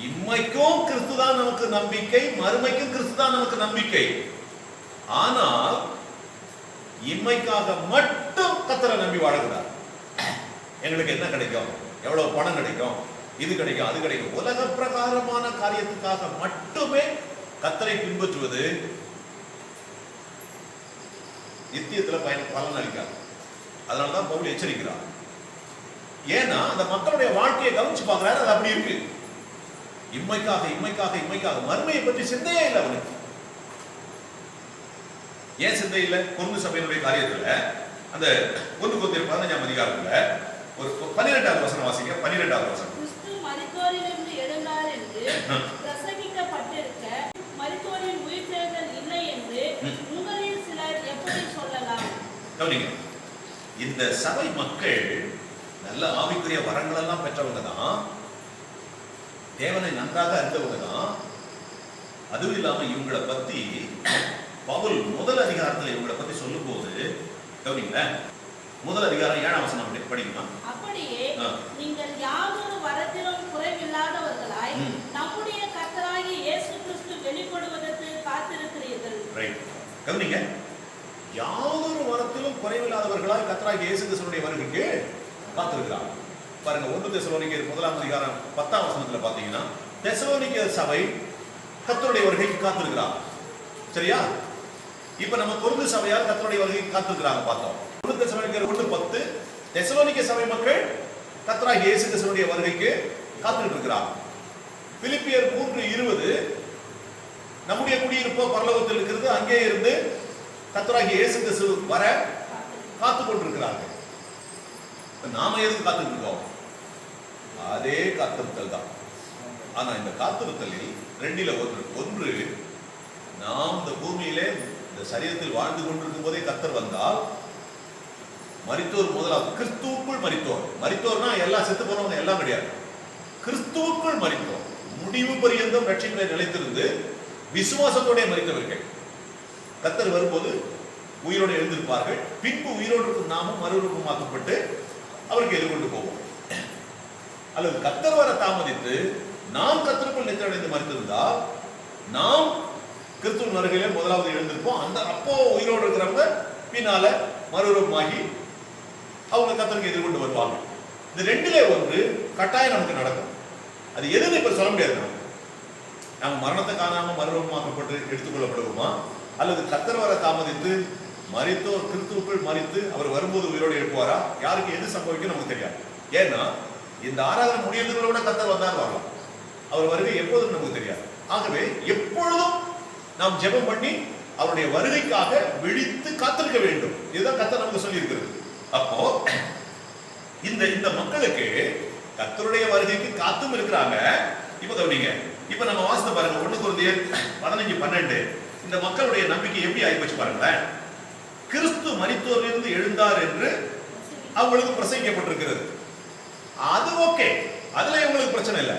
இம்மைக்கும் கிறிஸ்து தான் நமக்கு நம்பிக்கை, மறுமைக்கும் கிறிஸ்து தான் நமக்கு நம்பிக்கை. ஆனால் இம்மைக்காக மட்டும் கர்த்தரை நம்பி வாழக்கூடாது. எங்களுக்கு என்ன கிடைக்கும், எவ்வளவு பணம் கிடைக்கும், இது கிடைக்கும், அது கிடைக்கும், உலக பிரகாரமான காரியத்துக்காக மட்டுமே கர்த்தரை பின்பற்றுவது நித்தியத்துல பலன் அளிக்காது. அதனாலதான் பவுல் எச்சரிக்கிறார். ஏன்னா அந்த மக்களுடைய வாழ்க்கையை கவனிச்சு பார்க்கிறாரு, அது அப்படி இருக்கு. இம்மைக்காக இம்மைக்காக இம்மைக்காக, மறுமையை பற்றி சிந்தையே இல்லை அவனுக்கு. ஏன் சிந்தை இல்லை? கொரிந்து சபையினுடைய காரியத்துல அந்த 1 கொரிந்தியர் 15ஆம் அதிகாரத்துல ஒரு 12வது வசனம் வாசிங்க. 12வது வசனம், கிறிஸ்து மரித்தோரிலிருந்து எழுந்தார் என்று பிரசங்கிக்கப்பட்டிருக்க மரித்தோரின் உயிர்த்தெழுதல் இல்லை என்று உங்களில் சிலர் எப்படி சொல்லலாம்? கவனிங்க, இந்த சபை மக்கள் நல்ல ஆவிக்குரிய வரங்கள் எல்லாம் பெற்றவங்க தான், தேவனை நன்றாக அறிந்தவங்க தான். அதுவும் இல்லாம இவங்களை பத்தி பவுல் முதல் அதிகாரத்துல இவங்களை பத்தி சொல்லும் போது கவனிங்களேன், முதல் அதிகாரம் 7ஆம் வசனம் படிக்கலாம். அப்படியே நீங்கள் யாதொரு வரத்திலும் குறைவில்லாதவர்களாய் நம்முடைய கர்த்தராகிய இயேசு கிறிஸ்து வெளிப்படுவதற்கு காத்திருக்கிறீர்கள். ரைட், கவனிங்க, யாதொரு வரத்திலும் குறைவில்லாதவர்களாய் கர்த்தராகிய இயேசு கிறிஸ்துவினுடைய வருகைக்கு காத்திருக்கிறாங்க. பாருங்க, 1 தெசலோனிக்கேயர் 1ஆம் அதிகாரம் 10ஆம் வசனத்துல பாத்தீங்கன்னா, தெசலோனிக்கேயர் சபை கர்த்தருடைய வருகைக்கு காத்திருக்கிறாங்க. சரியா? இப்ப நம்ம கொரிந்து சபையார் கர்த்தருடைய வருகைக்கு காத்திருக்கிறாங்க பார்த்தோம். 1 தெசலோனிக்கேயர் 1:10 தெசலோனிக்கே சபை மக்கள் கர்த்தராகிய இயேசு கிறிஸ்துவினுடைய வருகைக்கு காத்துட்டு இருக்கிறாங்க. பிலிப்பியர் 3:20 நம்முடைய குடியிருப்போ பரலோகத்தில் இருக்கிறது, அங்கே இருந்து கர்த்தராகிய இயேசு கிறிஸ்து வர காத்து கொண்டிருக்கிறார்கள். நாம எதுக்கு காத்துட்டு இருக்கோம்? அதே காத்திருத்தல் தான். ஆனா இந்த காத்திருத்தலில் 2ல் 1 நாம் இந்த பூமியிலே இந்த சரீரத்தில் வாழ்ந்து கொண்டிருக்கும் போதே கர்த்தர் வந்தால், மரித்தோர் முதலாவது கிறிஸ்துவுக்குள் மரித்தோர். மரித்தோர்னா எல்லாம் செத்து போனவங்க எல்லாம் கிடையாது. கிறிஸ்துவுக்குள் மரித்தோர், முடிவு பரியந்தம் ரட்சிப்பிலே நிலைத்திருந்து விசுவாசத்தோட மரித்தவர்கள் கர்த்தர் வரும்போது உயிரோடு எழுந்திருப்பார்கள். பின்பு உயிரோடு இருக்கும் நாமும் மறுரூபமாக்கப்பட்டு அவருக்கு எதிர்கொண்டு போவோம். அல்லது கர்த்தர் வர தாமதித்து நாம் கர்த்தருக்குள் நித்திரையடைந்து மரித்திருந்தால் நாம் கிறிஸ்துவின் வருகையிலே முதலாவது எழுந்திருப்போம். அந்த அப்போ உயிரோடு இருக்கிறவங்க பின்னால மறுரூபமாகி அவங்க கர்த்தருக்கு எதிர்கொண்டு வருவாங்க. இந்த 2ல் 1 கட்டாயம் நமக்கு நடக்கும். அது எதுன்னு இப்ப சொல்ல முடியாது. நம்ம மரணத்தை காணாம மறுரூபமாக்கப்பட்டு எடுத்துக்கொள்ளப்படுவோமா, அல்லது கர்த்தர் வர தாமதித்து மரித்தோர் கிறிஸ்துவுக்குள் மரித்து அவர் வரும்போது உயிரோடு எழுப்புவாரா? யாருக்கு எது சம்பவிக்கும் நமக்கு தெரியாது. ஏன்னா இந்த ஆராதனை முடியறதுகளோட கர்த்தர் வந்தார் வரலாம், அவர் வருகை எப்போதும் நமக்கு தெரியாது. ஆகவே எப்பொழுதும் நாம் ஜெபம் பண்ணி அவருடைய வருகைக்காக விழித்து காத்திருக்க வேண்டும். இதுதான் கர்த்தர் நமக்கு சொல்லி இருக்கிறது. அப்போ இந்த மக்களுக்கு கர்த்தருடைய வருகைக்கு காத்தும் இருக்கிறாங்க. இப்ப கவனிங்க, இப்ப நம்ம வாசித்து பாருங்க 1 கொரிந்தியர் 15:12 இந்த மக்களுடைய நம்பிக்கை எப்படி ஆயிப்போச்சு பாருங்களேன். கிறிஸ்து மரித்தோரிலிருந்து எழுந்தார் என்று அவங்களுக்கு பிரசங்கிக்கப்பட்டிருக்கிறது. அது ஓகே, அதுல இவங்களுக்கு பிரச்சனை இல்லை.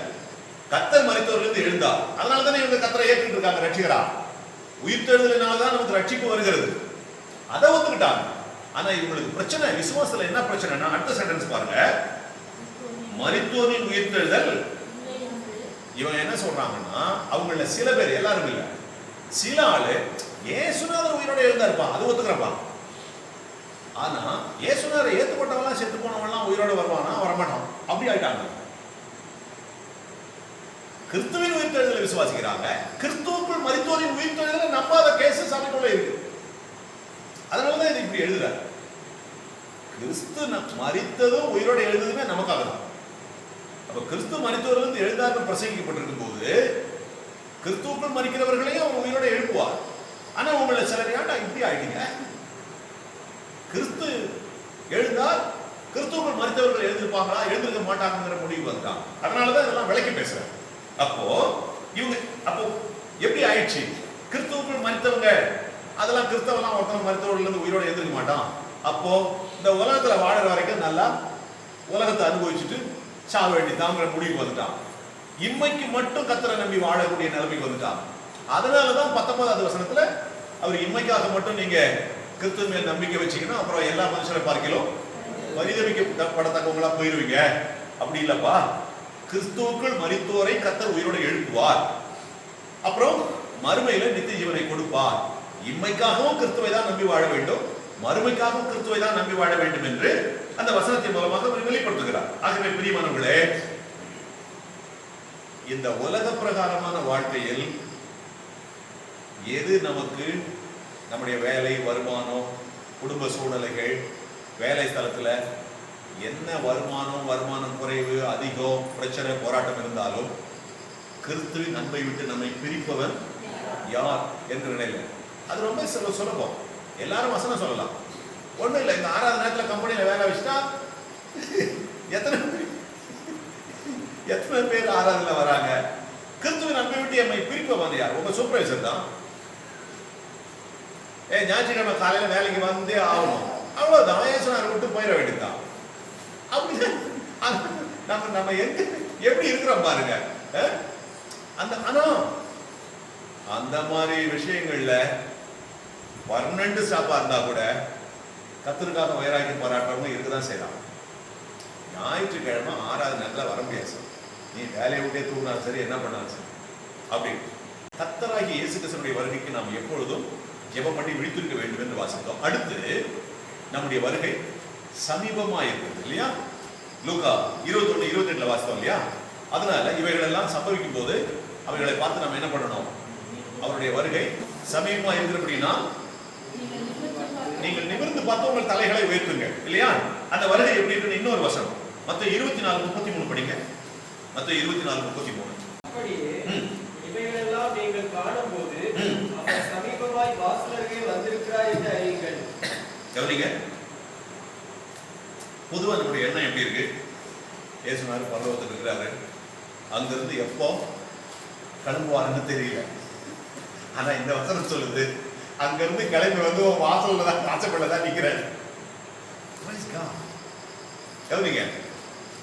கர்த்தர் மரித்தோரிலிருந்து எழுந்தார், அதனால தானே இவங்க கர்த்தரை ஏற்றுட்டு இருக்காங்க ரட்சிகரா. உயிர்த்தெழுதலினால தான் நமக்கு ரட்சிப்பு வருகிறது. அதை ஒத்துக்கிட்டாங்க. ஆனா இவங்களுக்கு பிரச்சனை விசுவாசத்துல என்ன பிரச்சனைனா, அடுத்த சென்டென்ஸ் பாருங்க, மரித்தோரின் உயிர்த்தெழுதல். இவன் என்ன சொல்றாங்கன்னா, அவங்கள சில பேர், எல்லாரும் இல்ல, சில ஆளு இயேசுநாதர் உயிரோட எழுந்தாருப்பா, அது ஒத்துக்கிறப்பா. ஆனா இயேசுநாதரை ஏத்துப்பட்டவங்களாம் செத்து போனவங்களாம் உயிரோட வருவானா? வரமாட்டான். அப்படி ஆயிட்டாங்க. கிறிஸ்துவின் உயிர்த்தெழுதலை விசுவாசிக்கிறாங்க, கிறிஸ்துவுக்குள் மரித்தோரின் உயிர்த்தெழுதலை நம்பாத கேஸ் சபைக்குள்ள இருக்கு. அதனாலதான் இது இப்படி எழுதுறாரு. கிறிஸ்து மரித்ததும் உயிரோட எழுதுதுமே நமக்காக தான். அப்ப கிறிஸ்து மரித்தோரிலிருந்து எழுந்தார்னு பிரசங்கிக்கப்பட்டிருக்கும் போது கிறிஸ்துவுக்குள் மரிக்கிறவர்களையும் அவர் உயிரோட எழுப்புவார். ஆனா உங்களை சிலர் ஏன்டா இப்படி ஆயிட்டீங்க, கிறிஸ்து எழுந்தால் கிறிஸ்துவுக்குள் மரித்தவர்கள் எழுந்திருப்பாங்களா, எழுந்திருக்க மாட்டாங்கிற முடிவு வந்துட்டாங்க. அதனாலதான் இதெல்லாம் விளக்கி பேசுறேன். அப்போ இவங்க அப்போ எப்படி ஆயிடுச்சு, கிறிஸ்துவுக்குள் மரித்தவங்க அதெல்லாம் கிறிஸ்தவெல்லாம் ஒருத்தவங்க மரித்தவர்கள் இருந்து உயிரோட எழுந்திருக்க மாட்டான். அப்போ இந்த உலகத்துல வாழற வரைக்கும் நல்லா உலகத்தை அனுபவிச்சுட்டு சாக வேண்டியதாங்கிற முடிவுக்கு வந்துட்டான். இம்மைக்கு மட்டும் கர்த்தரை நம்பி வாழக்கூடிய நிலைமைக்கு வந்துட்டான். அதனாலதான் 19வது வசனத்துல அவர் இம்மைக்காக மட்டும் நீங்க கிறிஸ்துவ மேல் நம்பிக்கை வச்சீங்கன்னா அப்புறம் எல்லா மனுஷரை பார்க்கலாம் பரிதபிக்கப்படத்தக்கவங்களா போயிருவீங்க. அப்படி இல்லப்பா, கிறிஸ்துவுக்குள் மரித்தோரை கர்த்தர் உயிரோட எழுப்புவார், அப்புறம் மறுமையில நித்திய ஜீவனை கொடுப்பார். இம்மைக்காகவும் கிறிஸ்துவை தான் நம்பி வாழ வேண்டும், மறுமைக்காகவும் கிறிஸ்துவை தான் நம்பி வாழ வேண்டும் என்று அந்த வசனத்தின் மூலமாக அவர் வெளிப்படுத்துகிறார். ஆகவே பிரியமானவர்களே, இந்த உலக பிரகாரமான வாழ்க்கையில் எது நமக்கு நம்முடைய வேலை, வருமானம், குடும்ப சூழ்நிலைகள், வேலை ஸ்தலத்துல என்ன வருமானம் குறைவு, அதிகம், பிரச்சனை, போராட்டம் இருந்தாலும் கிறிஸ்துவின் அன்பை விட்டு நம்மை பிரிப்பவன் யார் என்ற நிலையில அது ரொம்ப சுலபம். எல்லாரும் வசனம் சொல்லலாம், ஒண்ணும் இல்லை. இந்த 6வது நேரத்துல கம்பெனியில வேலை வச்சுட்டா எத்தனை பேர் 6வதுல வராங்க. கிறிஸ்துவின் அன்பை விட்டு நம்மை பிரிப்பவன் யார்? உங்க சூப்பர்வைசர் தான். ஞாயிற்றுக்கிழமை காலையில வேலைக்கு வந்தே ஆகணும், அவ்வளவுதான். இயேசுநாதரை விட்டு போயிட வேண்டியதுதான். அப்படி நம்ம எப்படி இருக்கிறோம் பாருங்க. ஆனா அந்த மாதிரி விஷயங்கள்ல பர்மனன்ட் ஸ்டாப்பா இருந்தா கூட கர்த்தருக்காக வைராக்கியம் பாராட்டுறவங்க இருக்கதான் செய்யலாம். ஞாயிற்றுக்கிழமை 6வது நேரத்துல வர முடியாது. நீ வேலையை விட்டே தூங்கினாலும் சரி, என்ன பண்ணாலும் சரி. அப்படி கர்த்தராகிய இயேசு கிறிஸ்துவின் வருகைக்கு நாம் எப்பொழுதும் ஜெபம் பண்ணி விழித்திருக்க வேண்டும் என்று வாசித்தோம். அடுத்து நம்முடைய வருகை சமீபமா இருக்கிறது இல்லையா? லூக்கா 21:22 வாசித்தோம் இல்லையா? அதனால இவைகள் எல்லாம் சம்பவிக்கும் போது அவைகளை பார்த்து நம்ம என்ன பண்ணணும்? அவருடைய வருகை சமீபமா இருக்கிறபடினா நீங்கள் நிமிர்ந்து பார்த்து உங்கள் தலைகளை உயர்த்துங்க இல்லையா? அந்த வருகை எப்படி இருக்குன்னு இன்னொரு வசனம் மத்தேயு 24:33 படிங்க. மத்தேயு 24:33. அப்படியே இவைகளெல்லாம் நீங்கள் காணும்போது அவர் சமீபமாய் வாசலருகே வந்திருக்கிறார் என்று அறியுங்கள். கவனிங்க, பொதுவா நம்முடைய எண்ணம் எப்படி இருக்கு? இயேசுநாதர் பரலோகத்தில் இருக்கிறாரு, அங்கிருந்து எப்போ கிளம்புவாருன்னு தெரியல. ஆனா இந்த வசனம் சொல்லுது, அங்கிருந்து கிளம்பி வந்து வாசல்ல தான், வாசப்பட தான் நிக்கிறாரு. கவனிங்க,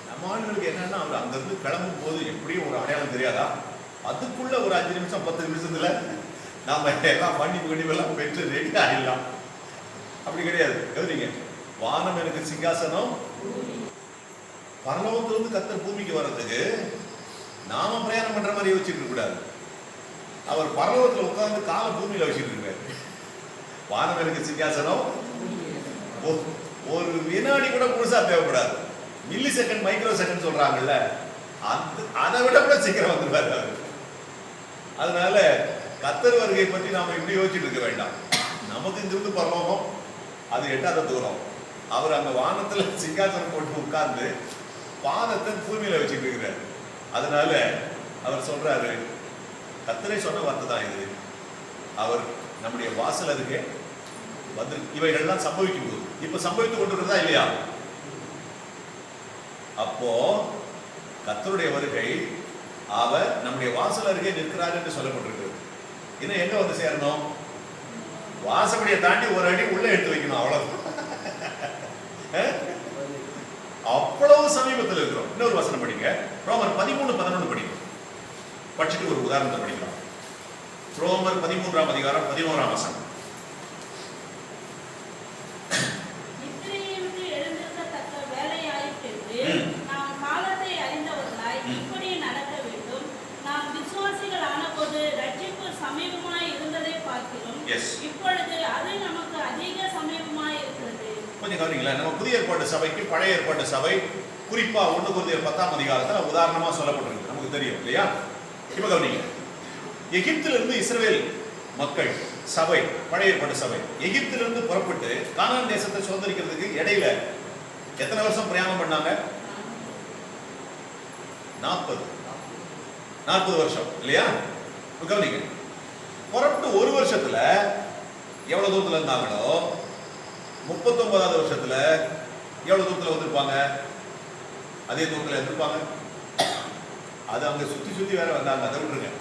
நம்ம ஆளுங்களுக்கு என்னன்னா அவர் அங்கிருந்து கிளம்பும் போது எப்படியும் ஒரு அடையாளம் தெரியாதா? அதுக்குள்ள ஒரு 5 நிமிஷம் 10 நிமிஷத்துல நாம எல்லாம் பண்ணி பெற்று ரெடி ஆகிடலாம். அப்படி கிடையாது. கவனிங்க, வானம் எனக்கு சிங்காசனம், பரலோகத்திலிருந்து கர்த்தர் பூமிக்கு வர்றதுக்கு நாம பிரயாணம் பண்ற மாதிரி யோசிச்சுட்டு கூடாது. அவர் பரலோகத்துல உட்கார்ந்து கால பூமியில வச்சுட்டு இருக்காரு. வானம் எனக்கு சிங்காசனம் ஒரு வினாடி கூட முழுசா தேவைப்படாது. மில்லி செகண்ட், மைக்ரோ செகண்ட் சொல்றாங்கல்ல, அதை விட கூட சீக்கிரம் வந்துருவாரு அவரு. அதனால கர்த்தர் வருகை பற்றி நாம இப்படி யோசிச்சுட்டு இருக்க வேண்டாம். நமக்கு இங்கிருந்து பரலோகம் அது எட்டாத தூரம். அவர் அங்க வானத்துல சிங்காசனம் போட்டு உட்கார்ந்து பாதத்தை பூமியில வச்சுட்டு இருக்கிறார். அதனால அவர் சொல்றாரு, கர்த்தரை சொன்ன வார்த்தை தான் இது, அவர் நம்முடைய வாசல் அருகே வந்து இவைகள்லாம் சம்பவிக்கும் போது, இப்ப சம்பவித்துக் கொண்டிருக்கிறதா இல்லையா? அப்போ கர்த்தருடைய வருகை அவர் நம்முடைய வாசல் அருகே நிற்கிறார் என்று சொல்லப்பட்டிருக்கிறது. இன்னும் எங்க வந்து சேரணும்? வாசப்படியை தாண்டி ஒரு அடி உள்ள எடுத்து வைக்கணும், அவ்வளவு. அவ்வளவு சமீபத்தில் இருக்கிறோம். இன்னொரு வசனம் படிங்க, ரோமர் 13:11 படிங்க. படிச்சுட்டு ஒரு உதாரணத்தை படிக்கலாம். ரோமர் 13:11 11 வசனம். கவனிங்களேன், நம்ம புதிய ஏற்பாட்டு சபைக்கு பழைய ஏற்பாட்டு சபை குறிப்பா 1 கொரிந்தியர் 10ஆம் அதிகாரத்துல உதாரணமா சொல்லப்பட்டிருக்கு, நமக்கு தெரியும் இல்லையா? இப்ப கவனிங்க, எகிப்திலிருந்து இஸ்ரவேல் மக்கள் சபை, பழைய ஏற்பாட்டு சபை எகிப்திலிருந்து புறப்பட்டு கானான் தேசத்தை சுதந்திரிக்கிறதுக்கு இடையில எத்தனை வருஷம் பிரயாணம் பண்ணாங்க? 40 வருஷம் இல்லையா? கவனிங்க, புறப்பட்டு ஒரு வருஷத்துல எவ்வளவு தூரத்துல இருந்தாங்களோ 39வது வருஷத்துல எவ்வளவு தூரத்துல வந்திருப்பாங்க? அதே தூரத்துல இருந்திருப்பாங்க. அது அங்க சுத்தி சுத்தி வேற வந்தாங்க, அதை விட்டுருங்க.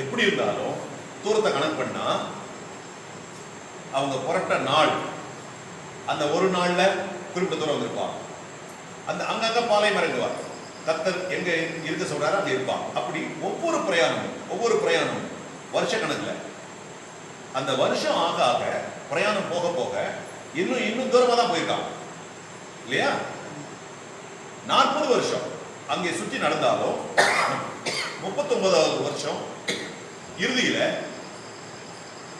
எப்படி இருந்தாலும் தூரத்தை கணக்கு பண்ணா அவங்க புறப்பட்ட நாள், அந்த ஒரு நாள்ல குறிப்பிட்ட தூரம் வந்திருப்பாங்க. அந்த அங்கங்க பாளையம் இறங்குவார், கர்த்தர் எங்க இருக்க சொல்றாரு அங்க இருப்பாங்க. அப்படி ஒவ்வொரு பிரயாணமும் வருஷ கணக்குல, அந்த வருஷம் ஆக ஆக பிரயாணம் போக போக இன்னும் தூரமா தான் போயிருக்காங்க இல்லையா? 40 வருஷம் அங்கே சுற்றி நடந்தாலும் 39வது வருஷம் இறுதியில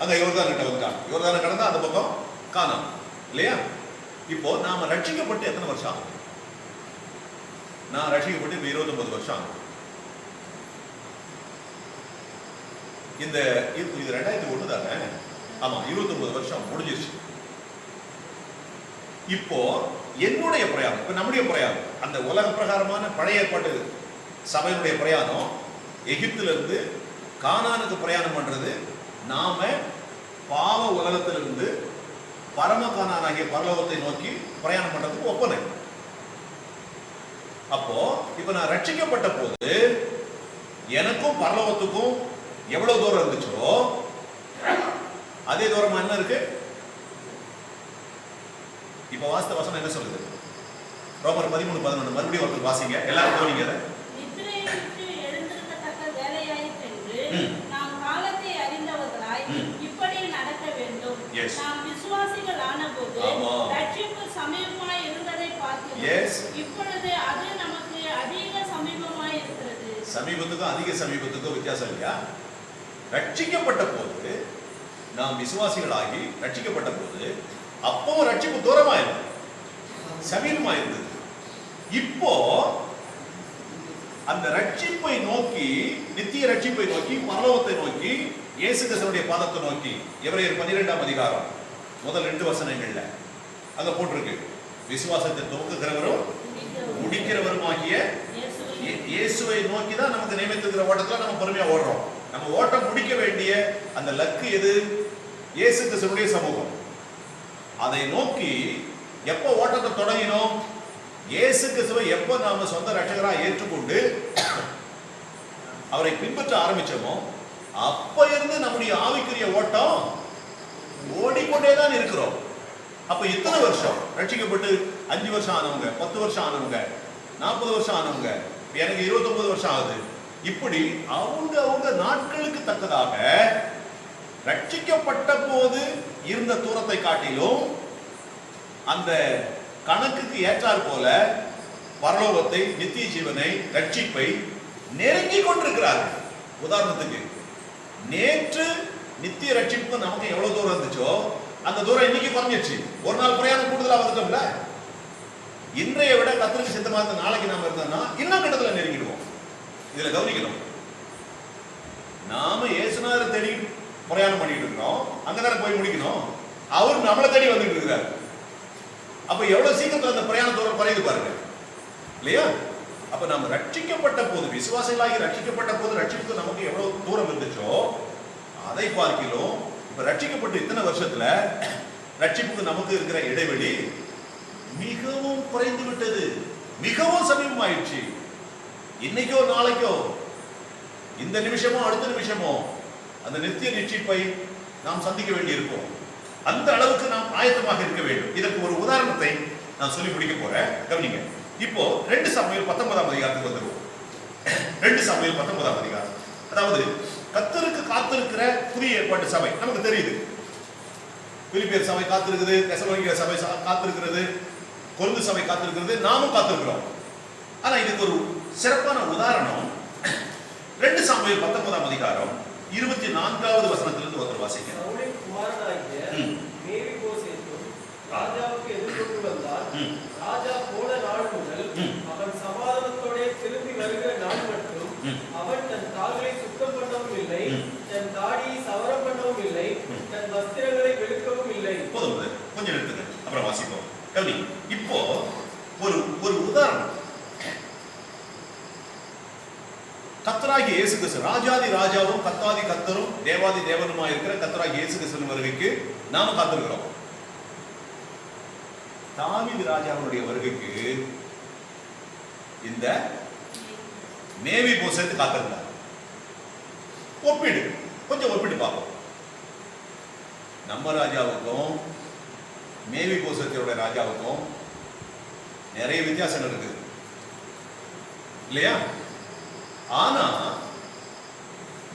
அங்க யோர்தான் கிட்ட வந்தாங்க. யோர்தானை கடந்தா அந்த பக்கம் கானான் இல்லையா? இப்போ நாம ரட்சிக்கப்பட்டு எத்தனை வருஷம் ஆகும்? நான் ரட்சிக்கப்பட்டு இப்ப 29 வருஷம் ஆகும். இது 2001 தானே? ஆமா, 29 வருஷம் முடிஞ்சிருச்சு. இப்போ என்னுடைய பிரயாணம், இப்ப நம்முடைய பிரயாணம், அந்த உலக பிரகாரமான பழைய ஏற்பாட்டு சபையினுடைய பிரயாணம் எகிப்துல இருந்து கானானுக்கு பிரயாணம் பண்றது, நாம பாவ உலகத்திலிருந்து பரம கானானாகிய பரலோகத்தை நோக்கி பிரயாணம் பண்றதுக்கு ஒப்பனை. அப்போ இப்ப நான் ரட்சிக்கப்பட்ட போது எனக்கும் பரலோகத்துக்கும் எவ்வளவு தூரம் இருந்துச்சோ அதே தூரமா என்ன இருக்கு? இப்ப வாஸ்தவ வசனம் என்ன சொல்லுது? ரோமர் 13:11 மறுபடியும் ஒருத்தர் வாசிங்க, எல்லாரும் கவனிங்க. நித்திரையை விட்டு எழுந்திருக்கத்தக்க வேலையாயிற்றென்று நாம் காலத்தை அறிந்தவர்களாய் இப்படி நடக்க வேண்டும். நாம் விசுவாசிகள் ஆனபோது ரட்சிப்பு சமீபமாய் இருந்ததை பார்க்கிறோம். இப்பொழுது அது நமக்கு அதிக சமீபமாய் இருக்கிறது. சமீபத்துக்கும் அதிக சமீபத்துக்கும் வித்தியாசம் இல்லையா? ரட்சிக்கப்பட்ட போது, நாம் விசுவாசிகளாகி ரட்சிக்கப்பட்ட போது அப்போ ரட்சிப்பு தூரமா இல்லை, சமீபமா இருந்தது. இப்போ அந்த ரட்சிப்பை நோக்கி, நித்திய ரட்சிப்பை நோக்கி, பரலோகத்தை நோக்கி, இயேசு கிறிஸ்துவினுடைய பாதத்தை நோக்கி, எபிரேயர் 12ஆம் அதிகாரம் முதல் 2 வசனங்கள்ல அங்க போட்டிருக்கு, விசுவாசத்தை துவக்குகிறவரும் முடிக்கிறவருமாகிய இயேசுவை நோக்கி தான் நமக்கு நியமித்திருக்கிற ஓட்டத்துல நம்ம பொறுமையா ஓடுறோம். நம்ம ஓட்டம் முடிக்க வேண்டிய அந்த லக்கு எது? இயேசு கிறிஸ்துவினுடைய சமூகம். அதை நோக்கி எப்ப ஓட்டத்தை தொடங்கினோம்? இயேசு கிறிஸ்துவை எப்ப நாம சொந்த ரட்சகராக ஏற்றுக்கொண்டு அவரை பின்பற்ற ஆரம்பிச்சோமோ அப்ப இருந்து நம்முடைய ஆவிக்குரிய ஓட்டம் ஓடிக்கொண்டேதான் இருக்கிறோம். அப்ப இத்தனை வருஷம் ரட்சிக்கப்பட்டு 5 வருஷம் ஆனவங்க, 10 வருஷம் ஆனவங்க, 40 வருஷம் ஆனவங்க, எனக்கு 29 வருஷம் ஆகுது. இப்படி அவங்க நாட்களுக்கு தக்கதாக ரட்சிக்கப்பட்ட போது இருந்த தூரத்தை காட்டிலும் அந்த கணக்குக்கு ஏற்றார் போல பரலோகத்தை, நித்திய ஜீவனை, ரட்சிப்பை நெருங்கி கொண்டிருக்கிறார்கள். உதாரணத்துக்கு, நேற்று நித்திய ரட்சிப்பு நமக்கு எவ்வளவு தூரம் இருந்துச்சோ அந்த தூரம் இன்னைக்கு குறைஞ்சிருச்சு. ஒரு நாள் பிரயாணம் கூடுதலா வந்துட்டோம்ல. இன்றைய விட கர்த்தருக்கு சித்தமா இருந்த நாளைக்கு நாம இருந்தோம்னா இன்னும் கிட்டத்துல நெருங்கிடுவோம். இதுல கவனிக்கணும், நாம இயேசுநாதரை தேடி பிரயாணம் பண்ணிட்டு இருக்கோம், அங்கதானே போய் முடிக்கணும். அவர் நம்மளை தேடி வந்துட்டு இருக்கிறார். அப்ப எவ்வளவு சீக்கிரத்துல அந்த பிரயாண தூரம் குறையுது பாருங்க இல்லையா? அப்ப நம்ம ரட்சிக்கப்பட்ட போது, விசுவாசிகளாகி ரட்சிக்கப்பட்ட போது ரட்சிப்புக்கு நமக்கு எவ்வளவு தூரம் இருந்துச்சோ அதை பார்க்கிறோம். இப்ப ரட்சிக்கப்பட்டு இத்தனை வருஷத்துல ரட்சிப்புக்கு நமக்கு இருக்கிற இடைவெளி மிகவும் குறைந்து விட்டது, மிகவும் சமீபமாயிடுச்சு. இன்னைக்கோ நாளைக்கோ, இந்த நிமிஷமோ அடுத்த நிமிஷமோ அந்த நித்திய நிச்சயிப்பை நாம் சந்திக்க வேண்டி இருக்கும். அந்த அளவுக்கு நாம் ஆயத்தமாக இருக்க வேண்டும். இதற்கு ஒரு உதாரணத்தை நான் சொல்லி முடிக்க போறேன், கவனிங்க. இப்போ 2 சாமுவேல் 19ஆம் அதிகாரத்துக்கு வந்துருவோம். 2 சாமுவேல் 19ஆம் அதிகாரம், அதாவது கர்த்தருக்கு காத்திருக்கிற புதிய ஏற்பாட்டு சபை நமக்கு தெரியுது. பிலிப்பியர் சபை காத்திருக்குது, தெசலோனிக்கேயர் சபை காத்திருக்கிறது, கொரிந்து சபை காத்திருக்கிறது, நாமும் காத்திருக்கிறோம். ஆனா இதுக்கு ஒரு சிறப்பான உதாரணம் 2 சாமுவேல் 19ஆம் அதிகாரம் 24வது வசனத்திலிருந்து ஒருத்தர் வாசிக்கிறோம். சவுலின் குமாரனாகிய மேவிபோசேத்தும் ராஜாவுக்கு அவன் தன் கால்களை சுத்தம் பண்ணவும் இல்லை, ம். தன் தாடியை சவரம் பண்ணவும் இல்லை, தன் வஸ்திரங்களை வெளுக்கவும் இல்லை. போதும் கொஞ்சம் நிறுத்துங்க, அப்புறம் வாசிப்போம். கவனி, இப்போ ஒரு ஒரு உதாரணம். கர்த்தராகிய இயேசு கிறிஸ்து, ராஜாதி ராஜாவும் கர்த்தாதி கர்த்தரும் தேவாதி தேவனுமா இருக்கிற கர்த்தராகிய இயேசு கிறிஸ்துவின் வருகைக்கு நாம காத்திருக்கிறோம். தாவீது ராஜாவுடைய வருகைக்கு இந்த மேவி போசேத்து காத்திருந்தார். ஒப்பிடு, கொஞ்சம் ஒப்பிட்டு பார்ப்போம். நம்ம ராஜாவுக்கும் மேவி போசேத்தோட ராஜாவுக்கும் நிறைய வித்தியாசம் இருக்குது இல்லையா? ஆனா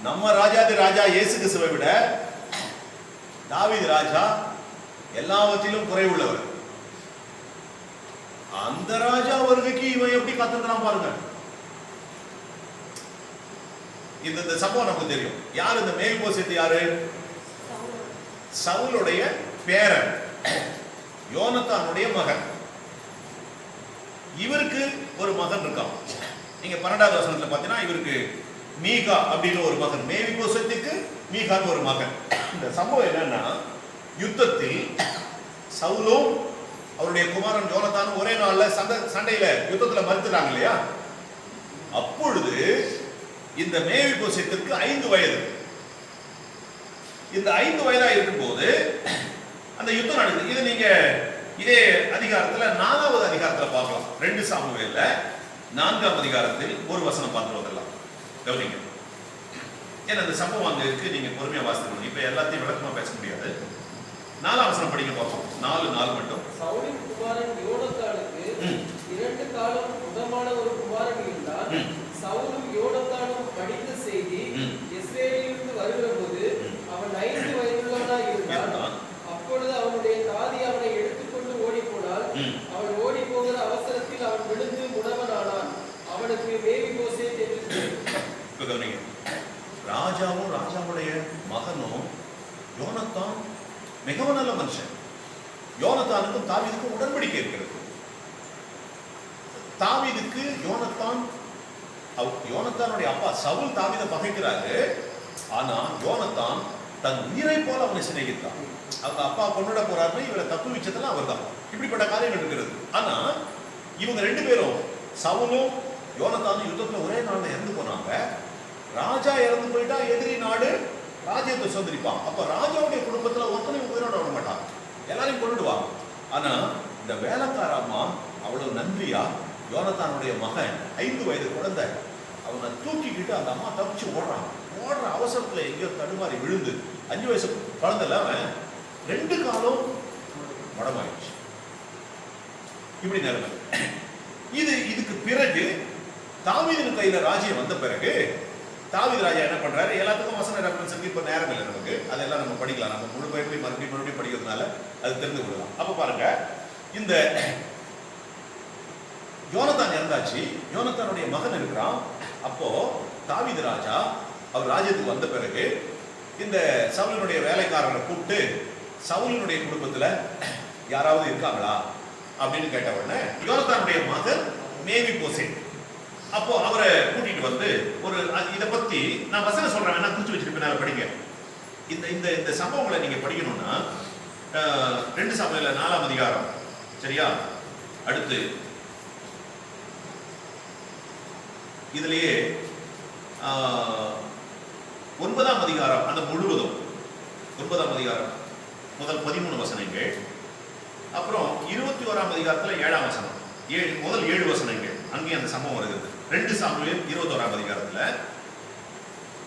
நம்ம ராஜாதி ராஜா இயேசு கிறிஸ்துவை விட தாவீது ராஜா எல்லாவற்றிலும் குறைவுள்ளவர். அந்த ராஜா வருகைக்கு இவன் எப்படி காத்திருக்கிறான் பாருங்க. இந்த சம்பவம் நமக்கு தெரியும். யார் இந்த மேல்போசேத்? யாரு? சவுலுடைய பேரன், யோனத்தானுடைய மகன். இவருக்கு ஒரு மகன் இருக்கான். நீங்க 12வது வசனத்துல பாத்தீங்கன்னா இவருக்கு மீகா அப்படின்னு ஒரு மகன், மேல்போசேத்துக்கு மீகான்னு ஒரு மகன். இந்த சம்பவம் என்னன்னா, யுத்தத்தில் சவுலும் அவருடைய குமாரன் யோனத்தானும் ஒரே நாள்ல சண்டையில யுத்தத்துல மறுத்துறாங்க இல்லையா? அப்பொழுது இந்த மேல்போசேத்துக்கு 5 வயது. இந்த 5 வயதா இருக்கும்போது அந்த யுத்தம் நடக்குது. இது நீங்க இதே அதிகாரத்துல 4வது அதிகாரத்துல பார்க்கலாம். 2 சாமுவேல்ல 4ஆம் அதிகாரத்தில் ஒரு வசனம் பார்த்து வரலாம். கவனிங்க. ஏன்னா இந்த சம்பவம் அங்க இருக்கு, நீங்க பொறுமையா வாசிக்கணும். இப்ப எல்லாத்தையும் விளக்கமா பேச முடியாது. 4ஆம் வசனம் படிக்க பார்ப்போம். 4 மட்டும். சவுலின் குமாரன் யோனத்தானுக்கு 2 காலம் உதமான ஒரு குமாரன் இருந்தான். சவுலும் யோனத்தானும் படித்த செய்தி இஸ்ரேலிலிருந்து வருகிற போது அவன் 5 வயதுள்ளவனாய் இருந்தான். அப்பொழுது அவனுடைய தாதி அவனை எடுத்துக்கொண்டு ஓடி போனாள். அவன் ஓடி போகிற அவசரத்தில் அவன் விழுந்து முடவனானான். அவனுக்கு மேல்போசேத் என்று பெயர். ராஜாவும் ராஜாவுடைய மகனும் யோனத்தான் மிகவும் நல்ல மனுஷன். யோனத்தானுக்கும் தாவீதுக்கும் உடன்படிக்கை இருக்கிறது. தாவீதுக்கு யோனத்தானுடைய அப்பா சவுல் தாவீதை பகைக்கிறாரு. ஆனா யோனத்தான் தன் உயிரை போல அவனை சிநேகித்தான். அவங்க அப்பா கொண்டுட போறாருன்னு இவரை தப்பு வச்சதெல்லாம் அவர் தான். இப்படிப்பட்ட காரியங்கள் இருக்கிறது. ஆனா இவங்க 2 பேரும், சவுலும் யோனத்தானும் யுத்தத்துல ஒரே நாள்ல இறந்து போனாங்க. ராஜா இறந்து போயிட்டா எதிரி நாடு ராஜ்யத்தை சுதந்திரிப்பான். அப்ப ராஜாவுடைய குடும்பத்துல ஒருத்தனையும் உயிரோட விட மாட்டான், எல்லாரையும் கொண்டுடுவாங்க. ஆனா இந்த வேலைக்கார அம்மா அவ்வளவு நன்றியா யோனத்தானுடைய மகன் 5 வயது குழந்தை, அவனை தூக்கிக்கிட்டு அந்த அம்மா தப்பிச்சு ஓடுற அவசரத்துல எங்கேயோ தடுமாறி விழுந்து 5 வயசு குழந்தைல அவன் 2 காலம் மடமாயிடுச்சு. இப்படி நிலைமை. இதுக்கு பிறகு தாவீதின் கையில ராஜ்யம் வந்த பிறகு தாவீது ராஜா என்ன பண்றாரு? எல்லாத்துக்கும் வசன ரெஃபரன்ஸ் இருக்கு, இப்ப நேரம் இல்லை நமக்கு, அதெல்லாம் நம்ம படிக்கலாம். நம்ம முழு பைபிளையும் மறுபடியும் படிக்கிறதுனால அது தெரிந்து கொள்ளலாம். அப்ப பாருங்க, இந்த யோனத்தான் இறந்தாச்சு, யோனத்தானுடைய மகன் இருக்கிறான். அப்போ தாவீது ராஜா அவர் ராஜ்யத்துக்கு வந்த பிறகு இந்த சவுலினுடைய வேலைக்காரரை கூப்பிட்டு, சவுலினுடைய குடும்பத்துல யாராவது இருக்காங்களா அப்படின்னு கேட்ட உடனே யோனத்தானுடைய மகன் மேல்போசேத், அப்போ அவரை கூட்டிட்டு வந்து ஒரு இதை பத்தி நான் வசனம் சொல்றேன், என்ன குறிச்சு வச்சுட்டு பின்னால படிங்க. இந்த சம்பவங்களை நீங்க படிக்கணும்னா 2 சாமுவேல் 4ஆம் அதிகாரம், சரியா? அடுத்து இதுலயே 9ஆம் அதிகாரம், அந்த முழுவதும் 9ஆம் அதிகாரம் முதல் 13 வசனங்கள், அப்புறம் 21ஆம் அதிகாரத்துல 7ஆம் வசனம், முதல் 7 வசனங்கள், அங்கேயும் அந்த சம்பவம் வருகிறது. 2 சாமுவேல் 21ஆம் அதிகாரத்துல,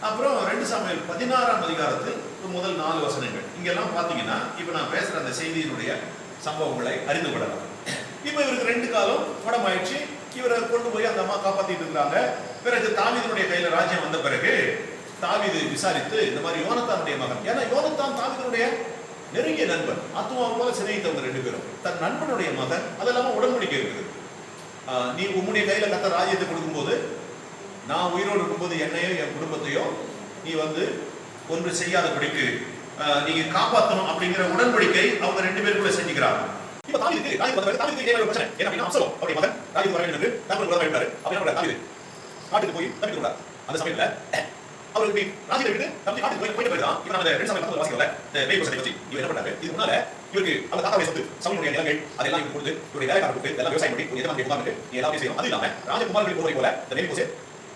அப்புறம் 2 சாமுவேல் 16ஆம் அதிகாரத்தில் முதல் 4 வசனங்கள். இங்கெல்லாம் பாத்தீங்கன்னா இப்ப நான் பேசுற அந்த செய்தியினுடைய சம்பவங்களை அறிந்து கொள்ளலாம். இப்ப இவருக்கு 2 காலம் மடமாயிடுச்சு. இவரை கொண்டு போய் அந்த அம்மா காப்பாத்திட்டு இருக்கிறாங்க. பிறகு தாவீதுடைய கையில ராஜ்யம் வந்த பிறகு தாவீது விசாரித்து, இந்த மாதிரி யோனத்தானுடைய மகன், ஏன்னா யோனத்தான் தாவீதுடைய நெருங்கிய நண்பன், ஆத்துமாவை போல சிநேகித்தவங்க 2 பேரும், தன் நண்பனுடைய மகன். அதெல்லாம உடன்படிக்கை இருக்குது. நீ உம்முடைய கையில கர்த்தர் ராஜ்யத்தை கொடுக்கும்போது, நான் உயிரோடு இருக்கும்போது என்னையோ என் குடும்பத்தையோ நீ வந்து ஒன்று செய்யாதபடிக்கு நீங்க காப்பாற்றணும் அப்படிங்கிற உடன்படிக்கை அவங்க 2 பேருக்குள்ள செஞ்சுக்கிறாங்க. இப்ப தாவீதுக்கு இதே ஒரு பிரச்சனை. ஏன்னா அப்படின்னா அப்சலோம் அவருடைய மகன் தாவீது வர வேண்டும் என்று தகவல் கொடுத்தாரு. அப்படின்னா தாவீது காட்டுக்கு போய் தப்பிக்க கூடாது. அந்த சமயத்துல அவருக்கு ராஜ்யத்தை விட்டு தம்பி காட்டுக்கு போயிட்டு போயிடலாம். இவன் அந்த 2 சமயம் வாசிக்கல மேய் கோசத்தை பத்தி இவர் என்ன பண்ணாரு, இதுக்கு முன்னால இவருக்கு அந்த தாத்தாவுடைய சொத்து சவுனுடைய நிலங்கள் அதெல்லாம் இவருக்கு கொடுத்து இவருடைய வேலைக்காரர் கொடுத்து எல்லாம் விவசாயம் பண்ணி ஒரு எஜமானுடைய உட்கார்ந்து நீ எல்லாமே செய்யணும். அது இல்லாம ராஜகுமாரர்கள் போரை போல இந்த மேய் கோசை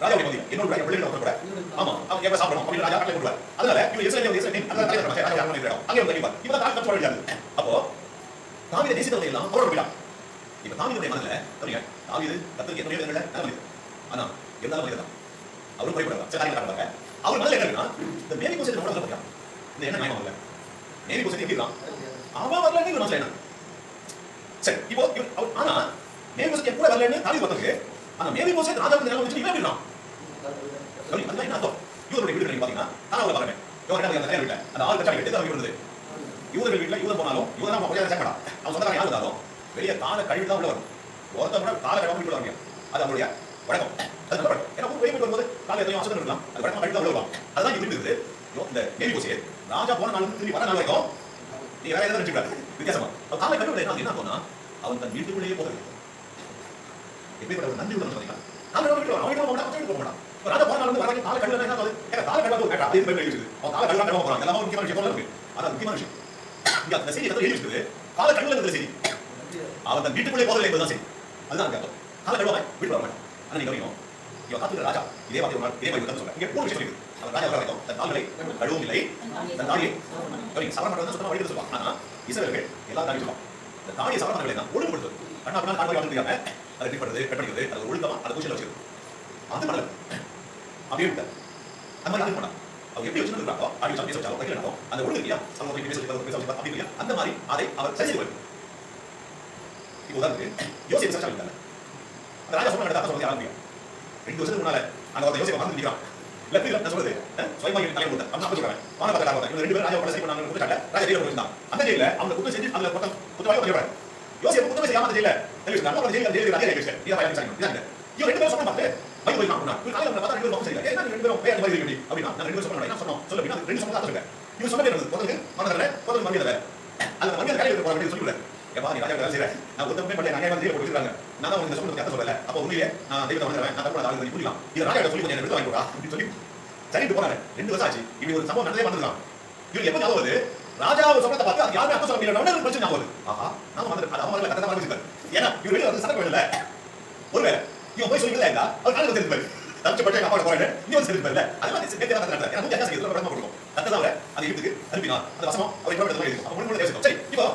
ராஜாவுடைய மந்திரி என்னோட பிள்ளைகள் கூட ஆமா அவன் எவ்வளவு சாப்பிடணும் அப்படின்னு ராஜா கட்டளை போடுவார். அதனால இவர் இஸ்ரேல் அந்த தலைவர் ராஜா யாரும் இருக்கிறோம் அங்கே வந்து கண்டிப்பா இவன் தான் கட்டளை போடுறாரு. அப்போ தாவீதை நேசித்தவங்க எல்லாம் அவரோட போயிடலாம். இப்ப தாவீதுடைய மனதுல சரிங்க தாவீது கர்த்தருக்கு எத்தனையோ விதங்கள்ல நல்ல மனிதன். ஆனா இருந்தாலும் மனிதன் தான் அவரும் பயப்படுறாங்க. சரி காரணமாக அவர் மனதில் என்ன இருக்குன்னா இந்த மேரி கோசத்தை உடம்புல பார்க்கலாம். இந்த என்ன நியாயம் இல்ல மேரி கோசத்தை எப்படி இருக்கான் அவன் வரலன்னு இவன் மனசுல என்ன சரி இப்போ ஆனா மேரி கோசத்தை கூட வரலன்னு தாவீது பார்த்ததுக்கு ஆனா மேரி கோசத்தை ராஜாவுக்கு நிலம் வச்சு இவன் எப்படி இருக்கான் சரி அதுதான் என்ன அர்த்தம். யூதருடைய வீடு நீங்க பாத்தீங்கன்னா தானாவுல பாருங்க யோகா அந்த வீட்டுல அந்த ஆள் கச்சாடி கட்டி தான் இருந்தது. யூதர்கள் வீட்டுல யூதர் போனாலும் யூதர் நம்ம கொஞ்சம் சேர்க்கடா அவன் சொந்தக்காரன் யார் இருந்தாலும் வெளியே கால கழுவி தான் உள்ள வரும். ஒருத்தன் கூட கால கழுவாம வீட்டுல வரீங்க அது அவங்களுடைய வழக்கம். அது நல்ல வழக்கம். ஏன்னா வெளியே வரும்போது காலை எதையும் அசுத்தம் இருக்கலாம் அது வழக்கம் கழுவி தான் உள்ள வருவாங்க. அதுதான் இது இருக்குது. இந்த மேரி கோசே ராஜா போன நாள் திரும்பி வர நாள் வரைக்கும் நீ வேற எதாவது நினைச்சுக்கிறாரு வித்தியாசமா அவன் காலை கழுவி என்ன போனா அவன் தன் வீட்டுக்குள்ளேயே போகிறது எப்படிப்பட்ட ஒரு நன்றி உள்ள சொன்னீங்கன்னா காலை வீட்டு அவன் வீட்டு போக மாட்டான். ராஜா போன நாள் வந்து வர காலை கழுவி என்ன ஆகுது காலை கழுவி கேட்டா அது எப்படி இருக்குது அவன் காலை கழுவி கழுவ போறான் எல்லாமே முக்கியமான விஷயம் இருக்கு. அதான் முக்கியமான விஷயம். இந்த செய்தி எழுதி இருக்குது காலை கழுவுல செய்தி அவன் தன் வீட்டுக்குள்ளே போதவில்லை என்பதுதான் சரி. அதுதான் அர்த்தம். காலை கழுவாம வீட்டு வர மாட்டான். ஆனா நீங்க கவனிக்கணும் இவன் காத்துக்கிற ராஜா இதே மாதிரி ஒரு நாள் இதே மாதிரி சொல்றேன் இங்க 3 விஷயம் இருக்கு. அவன் ராஜா வர வரைக்கும் தன் கால்களை கழுவும் இல்லை தன் தாடியை சவரம் பண்றது சுத்தமா வழிபட்டு சொல்லுவான். ஆனா இஸ்ரவேலர்கள் எல்லா தாடியும் சொல்லுவான் இந்த தாடியை சவரம் பண்ணவில்லை தான் ஒழுங்குபடுத்தும். கண்ணா பண்ணா கால் வழி தெரியாம அதை ட்ரிப் பண்றது கட் பண்ணிக்கிறது அது ஒழுங்கமா அதை பூச்சியில் வச்சிருக்கு அது பண்ணல அப்படியே விட்டார். அந்த மாதிரி அது பண்ணா அவங்க எப்படி வச்சிருக்காங்களோ ஆடி சாப்பிட்டு வச்சாலும் வைக்கல அந்த ஒழுங்கு இல்லையா அவங்க பேச அப்படி இல்லையா அந்த மாதிரி அதை அவர் சரி செய்வார். இப்போ உதாரணத்துக்கு யோசிப்பு சர்ச்சா இல்லை அந்த ராஜா சொன்ன நடத்த சொல்றது யாரும் 2 வருஷத்துக்கு முன்னால அந்த ஒரு யோசிப்பை வந்து நிற்கிறான் இல்ல புரியல நான் சொல்றது சுயமாக தலையை கொடுத்தேன் அவன் அப்படி சொல்றேன் வான பக்கத்துல இவங்க 2 பேரும் ராஜா கூட சரி பண்ணாங்க கொடுத்தாங்க ராஜா ஜெயில போயிருந்தான். அந்த ஜெயில அவங்க குற்றம் செஞ்சு அதுல குற்றவாளி பண்ணிடுறாங்க. யோசிப்பு குற்றமே செய்யாம ஜெயில தெரிவிச்சு நம்ம ஜெயில ஜெயில ராஜா ஜெயிச்சு நீ தான் பயணம் செய்யணும் இவங்க 2 பேரும் சொன்ன பார்த்து பைக் போய் நான் ஒரு காலையில பார்த்தா 2 பேரும் பக்கம் செய்யல ஏன்னா 2 பேரும் பேர் மாதிரி இருக்கு அப்படினா நான் 2 பேரும் சொன்னேன் என்ன சொன்னோம் சொல்ல அப்படினா 2 சொன்னதா சொல்றேன் இவங்க சொன்னது என்னது பொதுக்கு மனதல பொது மந்தியல அந்த மந்தியல வேலையை போற வேண்டிய சொல்லுங்க ஏப்பா நீ ராஜா வேலை செய்ற நான் ஒருத்தமே பண்ணல நான் ஏன் ஜெயில போட்டுறாங்க நான் தான் உங்களுக்கு சொல்றது அர்த்தம் சொல்லல அப்ப உண்மையிலே நான் தெய்வத்தை வந்தறேன் நான் தப்பு நான் புரியலாம் இது ராஜா சொல்லி கொஞ்சம் எடுத்து வாங்கி போடா அப்படி சொல்லி சரிட்டு போறாரு 2 வருஷம் ஆச்சு இப்படி ஒரு சம்பவம் நடந்தே வந்திருக்கான். இவங்க எப்ப ஞாபகம் வருது ராஜாவை சொல்றத பார்த்து அது யாருமே அர்த்தம் சொல்ல முடியல நம்ம பிரச்சனை ஞாபகம் வருது ஆஹா நான் வந்து அது அவங்கள கரெக்டா மறந்துட்டாரு ஏன்னா இவங்க வெளிய வந்து சண்டை இல்ல ஒருவேளை இவன் போய் சொல்லிக்கல இல்ல அவர் காலையில தெரிஞ்சுப்பாரு தப்பிச்சு பட்டே அப்பா போறேன் நீ வந்து தெரிஞ்சுப்பாரு அதெல்லாம் சேர்த்து நடந்துறாங்க ஏன்னா மூஞ்சி என்ன செய்யுது ரொம்ப கொடுக்கும் கரெக்டா அவரை அந்த வீட்டுக்கு அனுப்பினா அந்த வசனம் அவர் இன்னொரு இடத்துல இருக்கு அப்ப முன்னாடி பேசணும் சரி இப்போ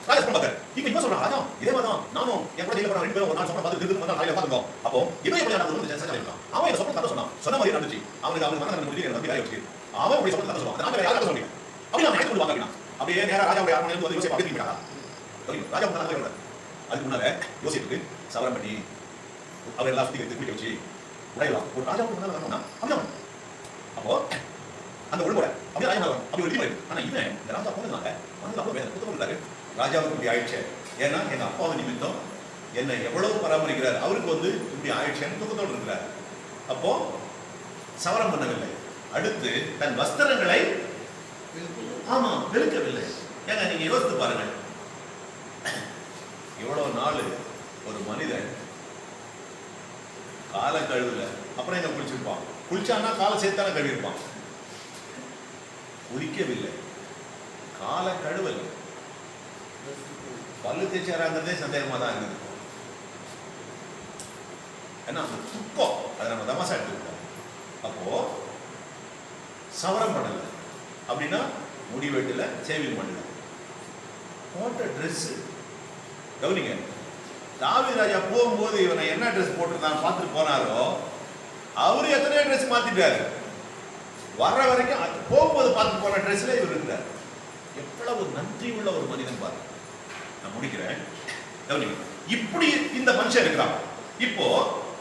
ராஜா சொல்ல பார்த்தாரு இப்போ இவன் சொல்றான் ராஜா இதே மாதிரி தான் நானும் என் கூட ஜெயில போற 2 பேரும் ஒரு நாள் சொன்ன பார்த்து திரும்ப வந்து காலையில பார்த்துட்டோம் அப்போ இவன் எப்படி நடந்து வந்து சண்டை இருக்கான் அவன் என்ன சொல்ற சொன்னான் சொன்ன மாதிரி நடந்துச்சு அவனுக்கு மனதில் முடிவு நம்பி வேலை வச்சு அவன் அப்படி சொல்ற கதை சொல்லுவான் நான் யாரும் சொல்றீங்க அப்படி நான் நினைத்து கொண்டு வாங்க அப்படியே நேரா ராஜாவுடைய அரண்மனையில வந்து யோசிப்பு அப்படி திரும்பிட்டாங்க ராஜா முன்னாடி அதுக்கு முன்னால யோசிப்புக்கு சவரம் பண்ணி அவர் எல்லாம் சுத்தி வைத்து குளிக்க வச்சு உடையலாம் ஒரு ராஜாவுக்கு முன்னால வரணும்னா அப்படிதான் அப்போ அந்த ஒழுங்கோட அப்படியே ராஜா அப்படி ஒரு விதிமுறை ஆனா இவன் இந்த ராஜா போனதுனால மனதில் அப்போ வேலை குத்தம் இருந்தாரு ராஜாவுக்கு இப்படி ஆயிடுச்சு ஏன்னா எங்க அப்பாவை நிமித்தம் என்னை எவ்வளவு பராமரிக்கிறார் அவருக்கு வந்து இப்படி ஆயிடுச்சுன்னு துக்கத்தோடு இருக்கிறார். அப்போ சவரம் பண்ணவில்லை அடுத்து தன் வஸ்திரங்களை ஆமா வெளுக்கவில்லை. ஏங்க நீங்க யோசித்து பாருங்க இவ்வளவு நாள் ஒரு மனிதன் காலை கழுவுல அப்புறம் என்ன குளிச்சிருப்பான் குளிச்சான்னா காலை சேர்த்தான கழுவி இருப்பான் குளிக்கவில்லை காலை கழுவல் பல்லு தேய்ச்சாராங்கிறதே சந்தேகமா தான் இருக்குது. ஏன்னா துக்கம் அதை நம்ம தமாசா எடுத்துக்கிட்டோம். அப்போ சவரம் பண்ணல அப்படின்னா முடி வெட்டல சேவிங் பண்ணல போட்ட ட்ரெஸ் கவனிங்க தாவீது ராஜா போகும்போது இவனை என்ன ட்ரெஸ் போட்டுருந்தான் பார்த்துட்டு போனாரோ அவரு எத்தனையோ ட்ரெஸ் மாத்திட்டாரு வர்ற வரைக்கும் போகும்போது பார்த்து போன ட்ரெஸ்ல இவர் இருக்கிறார். எவ்வளவு நன்றி உள்ள ஒரு மனிதன் பாருங்க. நான் முடிக்கிறேன் கவனிங்க இப்படி இந்த மனுஷன் இருக்கிறான். இப்போ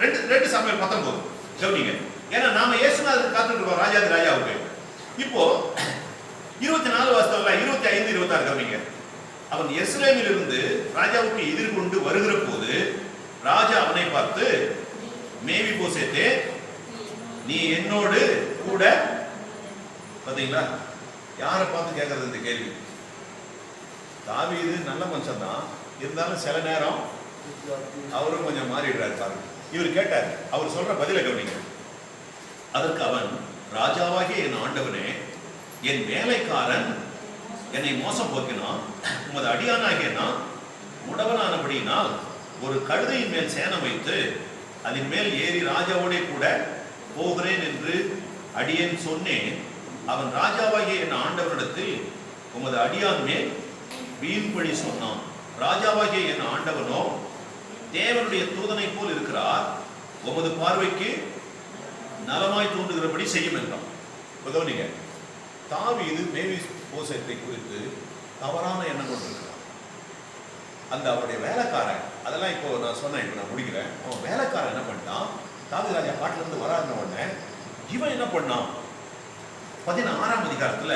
2 சாமுவேல் 19 கவனிங்க ஏன்னா நாம இயேசுநாதருக்கு காத்துட்டு இருக்கோம் ராஜாதி ராஜாவுக்கு. இப்போ 24 வாசத்துல 25 26 கவனிங்க அவன் எருசலேமில் இருந்து ராஜாவுக்கு எதிர்கொண்டு வருகிற போது ராஜா அவனை பார்த்து மேவிபோசேத்தே நீ என்னோடு கூட பாத்தீங்களா யாரை பார்த்து கேட்கறது இந்த கேள்வி. தாவீது நல்ல மனுஷன் தான் இருந்தாலும் சில நேரம் அவரும் கொஞ்சம் மாறிடுறாரு பாருங்க. இவர் கேட்டார் அவர் சொல்ற பதில கவனிங்க அதற்கு அவன், ராஜாவாகிய என் ஆண்டவனே, என் வேலைக்காரன் என்னை மோசம் போக்கினான். உமது அடியானாகிய நான் முடவனானபடியினால் ஒரு கழுதையின் மேல் சேனம் வைத்து அதன் மேல் ஏறி ராஜாவோடே கூட போகிறேன் என்று அடியேன் சொன்னேன். அவன் ராஜாவாகிய என் ஆண்டவனிடத்தில் உமது அடியான் மேல் வீண்பழி சொன்னான். ராஜாவாகிய என் ஆண்டவனோ தேவனுடைய தூதனை போல் இருக்கிறார், உமது பார்வைக்கு நலமாய் தோன்றுகிறபடி செய்யும் என்றான். கவனிங்க, தாவீது மேவிபோசேத்தை குறித்து தவறான எண்ணம் கொண்டிருக்கிறான். அந்த அவருடைய வேலைக்காரன், அதெல்லாம் இப்போ நான் சொன்னேன், இப்போ நான் முடிக்கிறேன். அவன் வேலைக்காரன் என்ன பண்ணான், தாவீது ராஜா காட்டுல இருந்து வராருன உடனே இவன் என்ன பண்ணான், 16ஆம் அதிகாரத்துல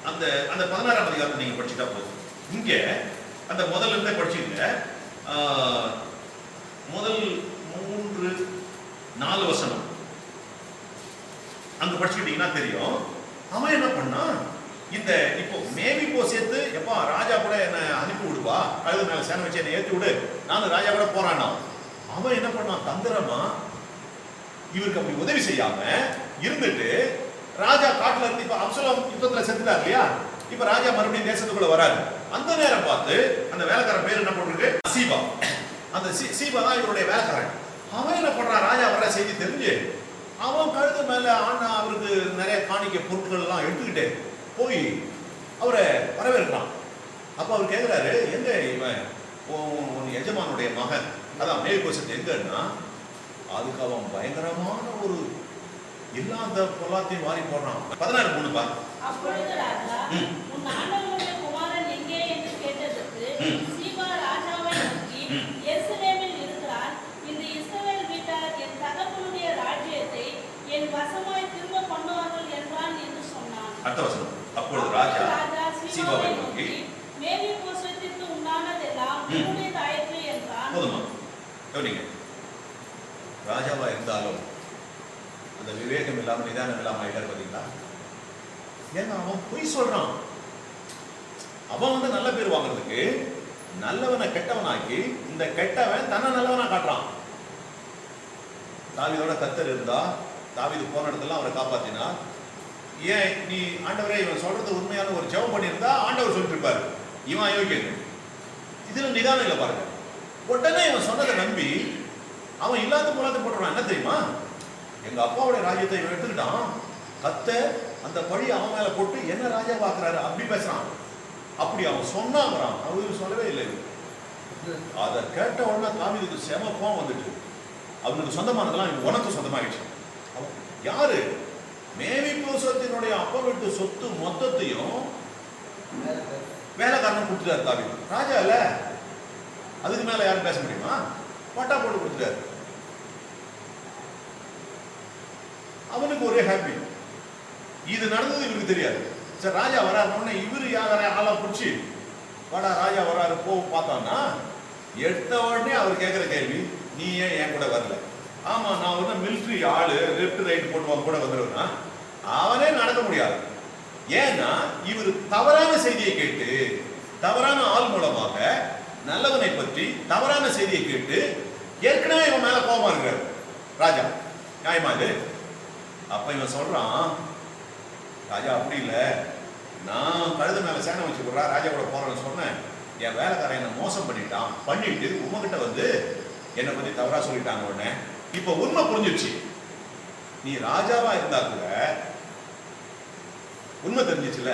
அந்த அந்த 16ஆம் அதிகாரத்தை நீங்க படிச்சுட்டா போதும். இங்க அந்த முதல்ல இருந்தே படிச்சுங்க, முதல் 3-4 வசனம் அங்க படிச்சுக்கிட்டீங்கன்னா தெரியும். அவன் என்ன பண்ணான், இந்த இப்போ மேவிபோசேத்து எப்பா ராஜா கூட என்ன அனுப்பி விடுவா, கழுது மேல சேனை வச்சு என்னை ஏற்றி விடு, நானும் ராஜா கூட போறானா. அவன் என்ன பண்ணான், தந்திரமா இவருக்கு அப்படி உதவி செய்யாம இருந்துட்டு, ராஜா காட்டுல இருந்து இப்ப அப்சலோம் யுத்தத்துல செத்துட்டார் இல்லையா, இப்ப ராஜா மறுபடியும் தேசத்துக்குள்ள வராரு. அந்த நேரம் பார்த்து அந்த வேலைக்காரன் பேர் என்ன போட்டிருக்கு, சீபா. அந்த சீபா தான் இவருடைய வேலைக்காரன். அவன் என்ன பண்றான், ராஜா வர செய்தி தெரிஞ்சு அவன் கழுது மேல ஆனா அவருக்கு நிறைய காணிக்கை பொருட்கள் எல்லாம் எடுத்துக்கிட்டு போய் அவரை வரவேற்கிறான். அப்ப அவர் கேட்கிறாரு, எங்க இவன் உன் எஜமானுடைய மகன், அதான் மேவிபோசேத் எங்கன்னா, அதுக்கு அவன் பயங்கரமான ஒரு இல்லாத பொல்லாத்தையும் வாரி போடுறான். 16:3 பா. அப்பொழுது ராஜா, உன் ஆண்டவனுடைய குமாரன் எங்கே என்று கேட்டதற்கு சீபா ராஜாவை நோக்கி, எருசலேமில் இருக்கிறான். இந்த இஸ்ரவேல் வீட்டார் என் தகப்பனுடைய ராஜ்யத்தை என் வசமாய் திரும்ப பண்ணுவார்கள் என்றான் என்று சொன்னான். அடுத்த வசனம். அப்பொழுது ராஜா சீபாவை நோக்கி, மேவிபோசேத்திற்கு உண்டானதெல்லாம் உன்னுடையதாயிற்று என்றான். போதுமா? கவனிங்க, ராஜாவா இருந்தாலும் அந்த விவேகம் இல்லாமல் நிதானம் இல்லாமல் ஆயிட்டார் பார்த்தீங்களா? ஏன்னா அவன் பொய் சொல்றான். அவன் நல்ல பேர் வாங்குறதுக்கு நல்லவனை கெட்டவனாக்கி இந்த கெட்டவன் தன்னை நல்லவனா காட்டுறான். தாவீதோட கர்த்தர் இருந்தா, தாவீது போன இடத்துல அவரை காப்பாத்தினா, ஏன் நீ ஆண்டவரே இவன் சொல்றது உண்மையான ஒரு ஜெபம் பண்ணியிருந்தா ஆண்டவர் சொல்லிட்டு இருப்பாரு, இவன் அயோக்கியன். இதுல நிதானம் இல்லை பாருங்க. உடனே இவன் சொன்னதை நம்பி அவன் இல்லாத போலாத போட்டுறான். என்ன தெரியுமா, எங்க அப்பாவுடைய ராஜ்யத்தை இவன் எடுத்துக்கிட்டான், கர்த்தர் அந்த பழி அவன் மேல போட்டு என்ன ராஜா பாக்குறாரு அப்படி பேசுறான். அப்படி அவன் சொன்னாங்கிறான், அவரு சொல்லவே இல்லை. அதை கேட்ட உடனே தாவீதுக்கு செம கோவம் வந்துட்டு, அவனுக்கு சொந்தமானதெல்லாம் உனக்கு சொந்தமாகிடுச்சு. யாரு, மேவிபோசேத்தினுடைய அப்பா வீட்டு சொத்து மொத்தத்தையும் வேலைக்காரன் கொடுத்துட்டாரு தாவீது. ராஜா இல்ல, அதுக்கு மேல யாரும் பேச முடியுமா? பட்டா போட்டு கொடுத்துட்டாரு. அவனுக்கு ஒரே ஹாப்பி. இது நடந்தது இவருக்கு தெரியாது. சரி, ராஜா வராருன்னு இவரு யார ஆளா பிடிச்சி வாடா ராஜா வராரு போ பார்த்தான்னா, எடுத்த உடனே அவர் கேட்கிற கேள்வி, நீ ஏன் என் கூட வரல? ஆமா, நான் ஒரு மிலிட்ரி ஆளு, லெப்ட் ரைட் போட்டுவாங்க கூட வந்துருவேன்னா அவனே நடக்க முடியாது. ஏன்னா இவர் தவறான செய்தியை கேட்டு, தவறான ஆள் மூலமாக நல்லவனை பற்றி தவறான செய்தியை கேட்டு ஏற்கனவே இவன் மேல கோபமா இருக்காரு ராஜா. நியாயமா இது? அப்ப இவன் சொல்றான், ராஜா அப்படி இல்ல, நான் கழுத மேல சேனை வச்சு விடுறா ராஜா கூட போறேன்னு சொன்னேன், என் வேலைக்காரன் என்ன மோசம் பண்ணிட்டு உங்ககிட்ட வந்து என்னை பத்தி தவறா சொல்லிட்டாங்க. உடனே இப்ப உண்மை புரிஞ்சிருச்சு. நீ ராஜாவா இருந்தா கூட உண்மை தெரிஞ்சிச்சுல,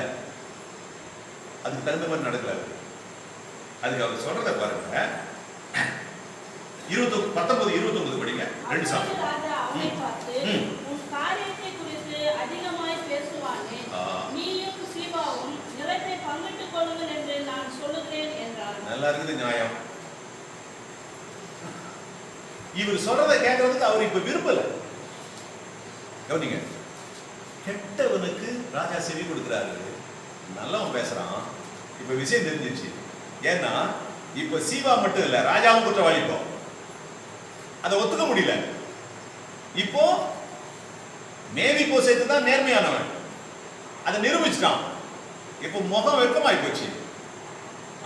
அதுக்கு தகுந்த மாதிரி நடக்கல. அதுக்கு அவர் சொல்றத பாருங்க, 19-29 படிங்க. 2 சாமி. ராஜா அவனை பார்த்து, உன் காரியத்தை குறித்து அதிகமாய் பேசுவானே, நீயும் சீபாவும் நிலத்தை பங்கிட்டுக் கொள்ளுங்கள் என்று நான் சொல்லுகிறேன் என்றார். நல்லா இருக்குது நியாயம். இவர் சொல்றதை கேட்கறதுக்கு அவர் இப்ப விரும்பல. கவனிங்க, கெட்டவனுக்கு ராஜா செவி கொடுக்கிறாரு, நல்லவன் பேசுறான். இப்ப விஷயம் தெரிஞ்சிச்சு. ஏன்னா இப்ப சீபா மட்டும் இல்ல, ராஜாவும் குற்றவாளி. இப்போ அதை ஒத்துக்க முடியல. இப்போ மேவிபோசேத்து தான் நேர்மையானவன், அதை நிரூபிச்சுட்டான். இப்போ முகம் வெட்கமாயி போச்சு.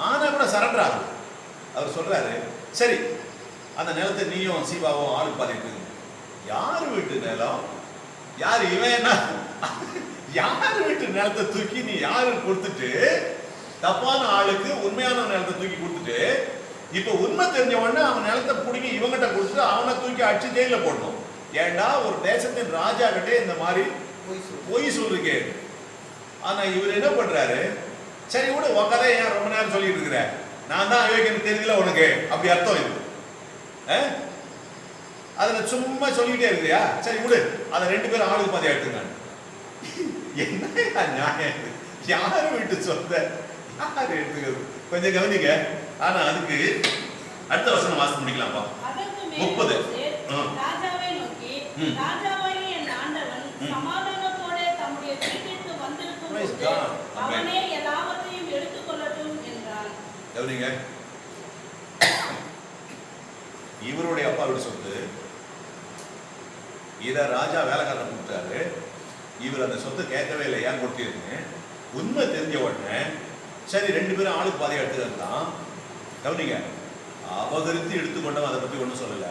ஆனா கூட சரண்டர் ஆகும். அவர் சொல்றாரு, சரி அந்த நிலத்தை நீயும் சீபாவும் ஆளு பாதிப்பு. யார் வீட்டு நிலம்? யாரு இவன்? என்ன யாரு வீட்டு நிலத்தை தூக்கி நீ யாரு கொடுத்துட்டு தப்பான ஆளுக்கு உண்மையான நிலத்தை தூக்கி கொடுத்துட்டு இப்ப உண்மை தெரிஞ்ச உடனே அவன் நிலத்தை பிடிங்கி இவங்கிட்ட கொடுத்துட்டு அவனை தூக்கி அடிச்சு ஜெயில போடணும். ஏண்டா ஒரு தேசத்தின் ராஜா கிட்டே இந்த மாதிரி பொய் சொல்றீங்க. ஆனா இவர் என்ன பண்றாரு, சரி விடு உக்காத, ஏன் ரொம்ப நேரம் சொல்லிட்டு இருக்கிற, நான் தான் அயோக்கியன்னு தெரியல உனக்கு, அப்படி அர்த்தம் இது. அதுல சும்மா சொல்லிட்டே இருக்கிறியா, சரி விடு, அதை 2 பேரும் ஆளுக்கு பாதியா எடுத்துங்க. என்ன நியாயம்? யாரு வீட்டு சொந்த யாரு எடுத்துக்கிறது? கொஞ்சம் கவனிங்க. ஆனா அதுக்கு அடுத்த வசனம் வாசித்து முடிக்கலாம்பா. 30. ராஜாவை நோக்கி, ராஜாவாகிய என் ஆண்டவன் சமாதானத்தோட தம்முடைய வீட்டிற்கு வந்திருக்கும் போது அவனே எல்லாவற்றையும் எடுத்துக் கொள்ளட்டும் என்றான். கவனிங்க, இவருடைய அப்பாவோட சொத்து, இத ராஜா வேலைக்காரன் கொடுத்தாரு. இவர் அந்த சொத்தை கேட்கவே இல்லை, ஏன் கொடுத்தீருங்க. உண்மை தெரிஞ்ச உடனே சரி 2 பேரும் ஆளுக்கு பாதையை எடுத்துக்கலாம். கவனிங்க, அபகரித்து எடுத்துக்கொண்டவன் அதை பத்தி ஒன்றும் சொல்லல,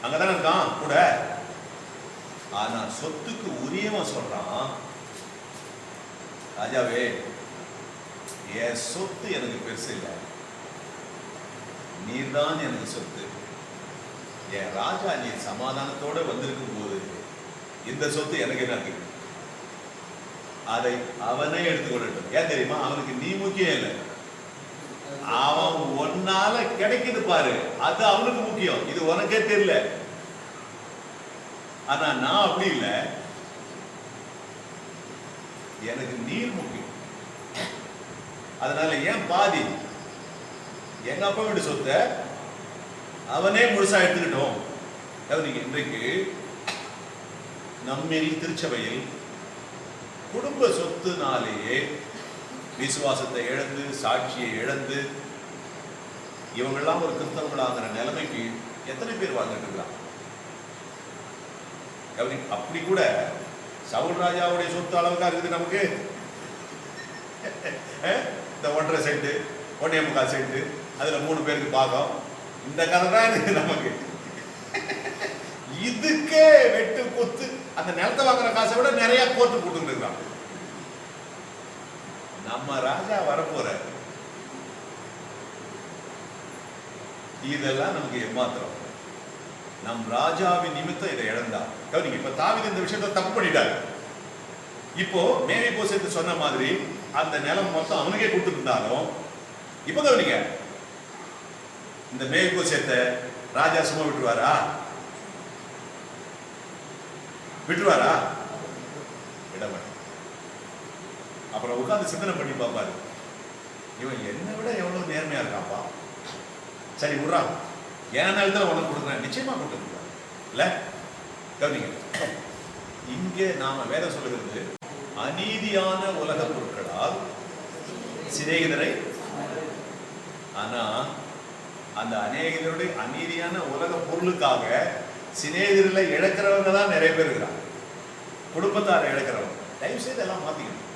அங்கதானே இருக்கான் கூட. ஆனா சொத்துக்கு உரியவன் சொல்றான், ராஜாவே என் சொத்து எனக்கு பெருசு இல்லை, நீர்தான் எனக்கு சொத்து. என் ராஜா நீ சமாதானத்தோட வந்திருக்கும் போது இந்த சொத்து எனக்கு என்ன இருக்கு, அதை அவனே எடுத்துக்கொள்ளட்டும். ஏன் தெரியுமா, அவனுக்கு நீ முக்கியம் இல்லை, அவன் ஒன்னால கிடைக்குது பாரு, அது அவனுக்கு முக்கியம், இது உனக்கே தெரியல. ஆனா நான் அப்படி இல்லை, எனக்கு நீர் முக்கியம். அதனால ஏன் பாதி எங்க அப்பா வீட்டு சொத்தை அவனே முழுசா எடுத்துக்கிட்டோம். நீங்க இன்றைக்கு நம்மில் திருச்சபையில் குடும்ப சொத்துனாலேயே விசுவாசத்தை இழந்து சாட்சியை இழந்து இவங்கெல்லாம் ஒரு கிறிஸ்தவங்களாகிற நிலைமைக்கு எத்தனை பேர் வாழ்ந்துட்டு இருக்காங்க. அப்படி கூட சவுல் ராஜாவுடைய சொத்து அளவுக்கா இருக்குது நமக்கு. இந்த 1.5 சென்ட் 1.25 சென்ட், அதுல 3 பேருக்கு பாகம், இந்த கதை தான் இருக்கு நமக்கு. இதுக்கே வெட்டு குத்து, அந்த நிலத்தை வாங்குற காசை விட நிறைய கோர்த்து போட்டு இருக்கான். நம்ம ராஜா வரப்போற, இதெல்லாம் நமக்கு ஏமாத்திரம். நம் ராஜாவின் நிமித்தம் இதை இழந்தா. கவனிங்க, இப்ப தாவீது இந்த விஷயத்தை தப்பு பண்ணிட்டாரு. இப்போ மேவிபோசேத்து சொன்ன மாதிரி அந்த நிலம் மொத்தம் அவனுக்கே கொடுத்துருந்தாலும், இப்ப கவனிங்க, இந்த மேவிபோசேத்தை ராஜா சும்மா விட்டுருவாரா? விட்டுருவாரா? விடமாட்டார். அப்புறம் உட்கார்ந்து சிந்தனை பண்ணி பார்ப்பாரு, இவன் என்னை விட எவ்வளவு நேர்மையா இருக்காப்பா, சரி விடுறா, என் நேரத்தில் உனக்கு கொடுக்குறேன், நிச்சயமா கொடுத்துருக்காரு இல்ல. கவனிங்க, இங்கே நாம வேதம் சொல்லுகிறது, அநீதியான உலக பொருட்களால் சிநேகிதரை. ஆனா அந்த அநேகருடைய அநீதியான உலக பொருளுக்காக சிநேகிதர்களை இழக்கிறவங்க தான் நிறைய பேர் இருக்கிறாங்க. குடும்பத்தாரை இழக்கிறவங்க. தயவு செய்து எல்லாம் மாத்திக்கணும்.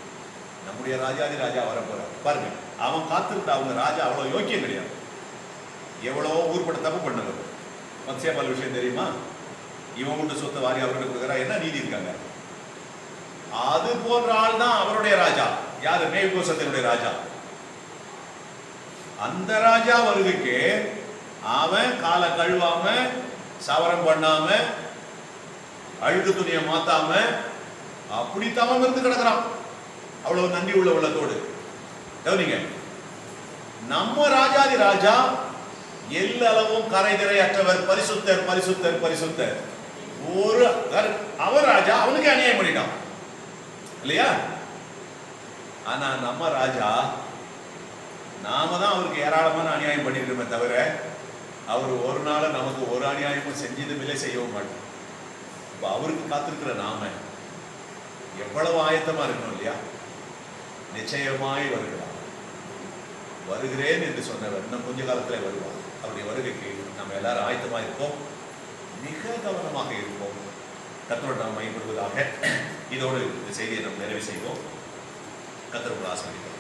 நம்முடைய ராஜாதி ராஜா வரப்போற பாருங்க, அவன் காத்திருந்த அவங்க ராஜா அவ்வளவு யோக்கியம் கிடையாது. எவ்வளவோ ஊர்பட்ட தப்பு பண்ணவர். மத்ஸ்யபால் விஷயம் தெரியுமா? இவன் கொண்டு சொத்தை வாரி அவர்கிட்ட கொடுக்குறா, என்ன நீதி இருக்காங்க? அது போன்ற ஆள் தான் அவருடைய ராஜா. யாரு? மேவிபோசேத்தினுடைய ராஜா. அந்த ராஜா வருகைக்கு அவன் காலை கழுவாம, சவரம் பண்ணாம, அழுகு துணியை மாத்தாம அப்படி தவம் இருந்து கிடக்கிறான். அவ்வளவு நன்றி உள்ள உள்ளத்தோடு. கவனிங்க, நம்ம ராஜாதி ராஜா எல்லளவும் கரைதிரை அற்றவர், பரிசுத்தர் பரிசுத்தர் பரிசுத்தர். ஒரு அவர் ராஜா அவனுக்கு அநியாயம் பண்ணிட்டான் இல்லையா? ஆனா நம்ம ராஜா, நாம தான் அவருக்கு ஏராளமான அநியாயம் பண்ணிருக்கோமே தவிர அவர் ஒரு நாள் நமக்கு ஒரு அநியாயமும் செஞ்சதும் இல்லை, செய்யவும் மாட்டோம். இப்ப அவருக்கு காத்திருக்கிற நாம எவ்வளவு ஆயத்தமா இருக்கணும் இல்லையா? நிச்சயமாய் வருகிறார். வருகிறேன் என்று சொன்னவர் இன்னும் கொஞ்ச காலத்துல வருவார். அவருடைய வருகைக்கு நம்ம எல்லாரும் ஆயத்தமா இருப்போம், மிக கவனமாக இருப்போம். கர்த்தரோடு நாம் மையப்படுவதாக. இதோடு இந்த செய்தியை நாம் நிறைவு செய்வோம். கர்த்தர் உங்களை ஆசீர்வதிப்பார்.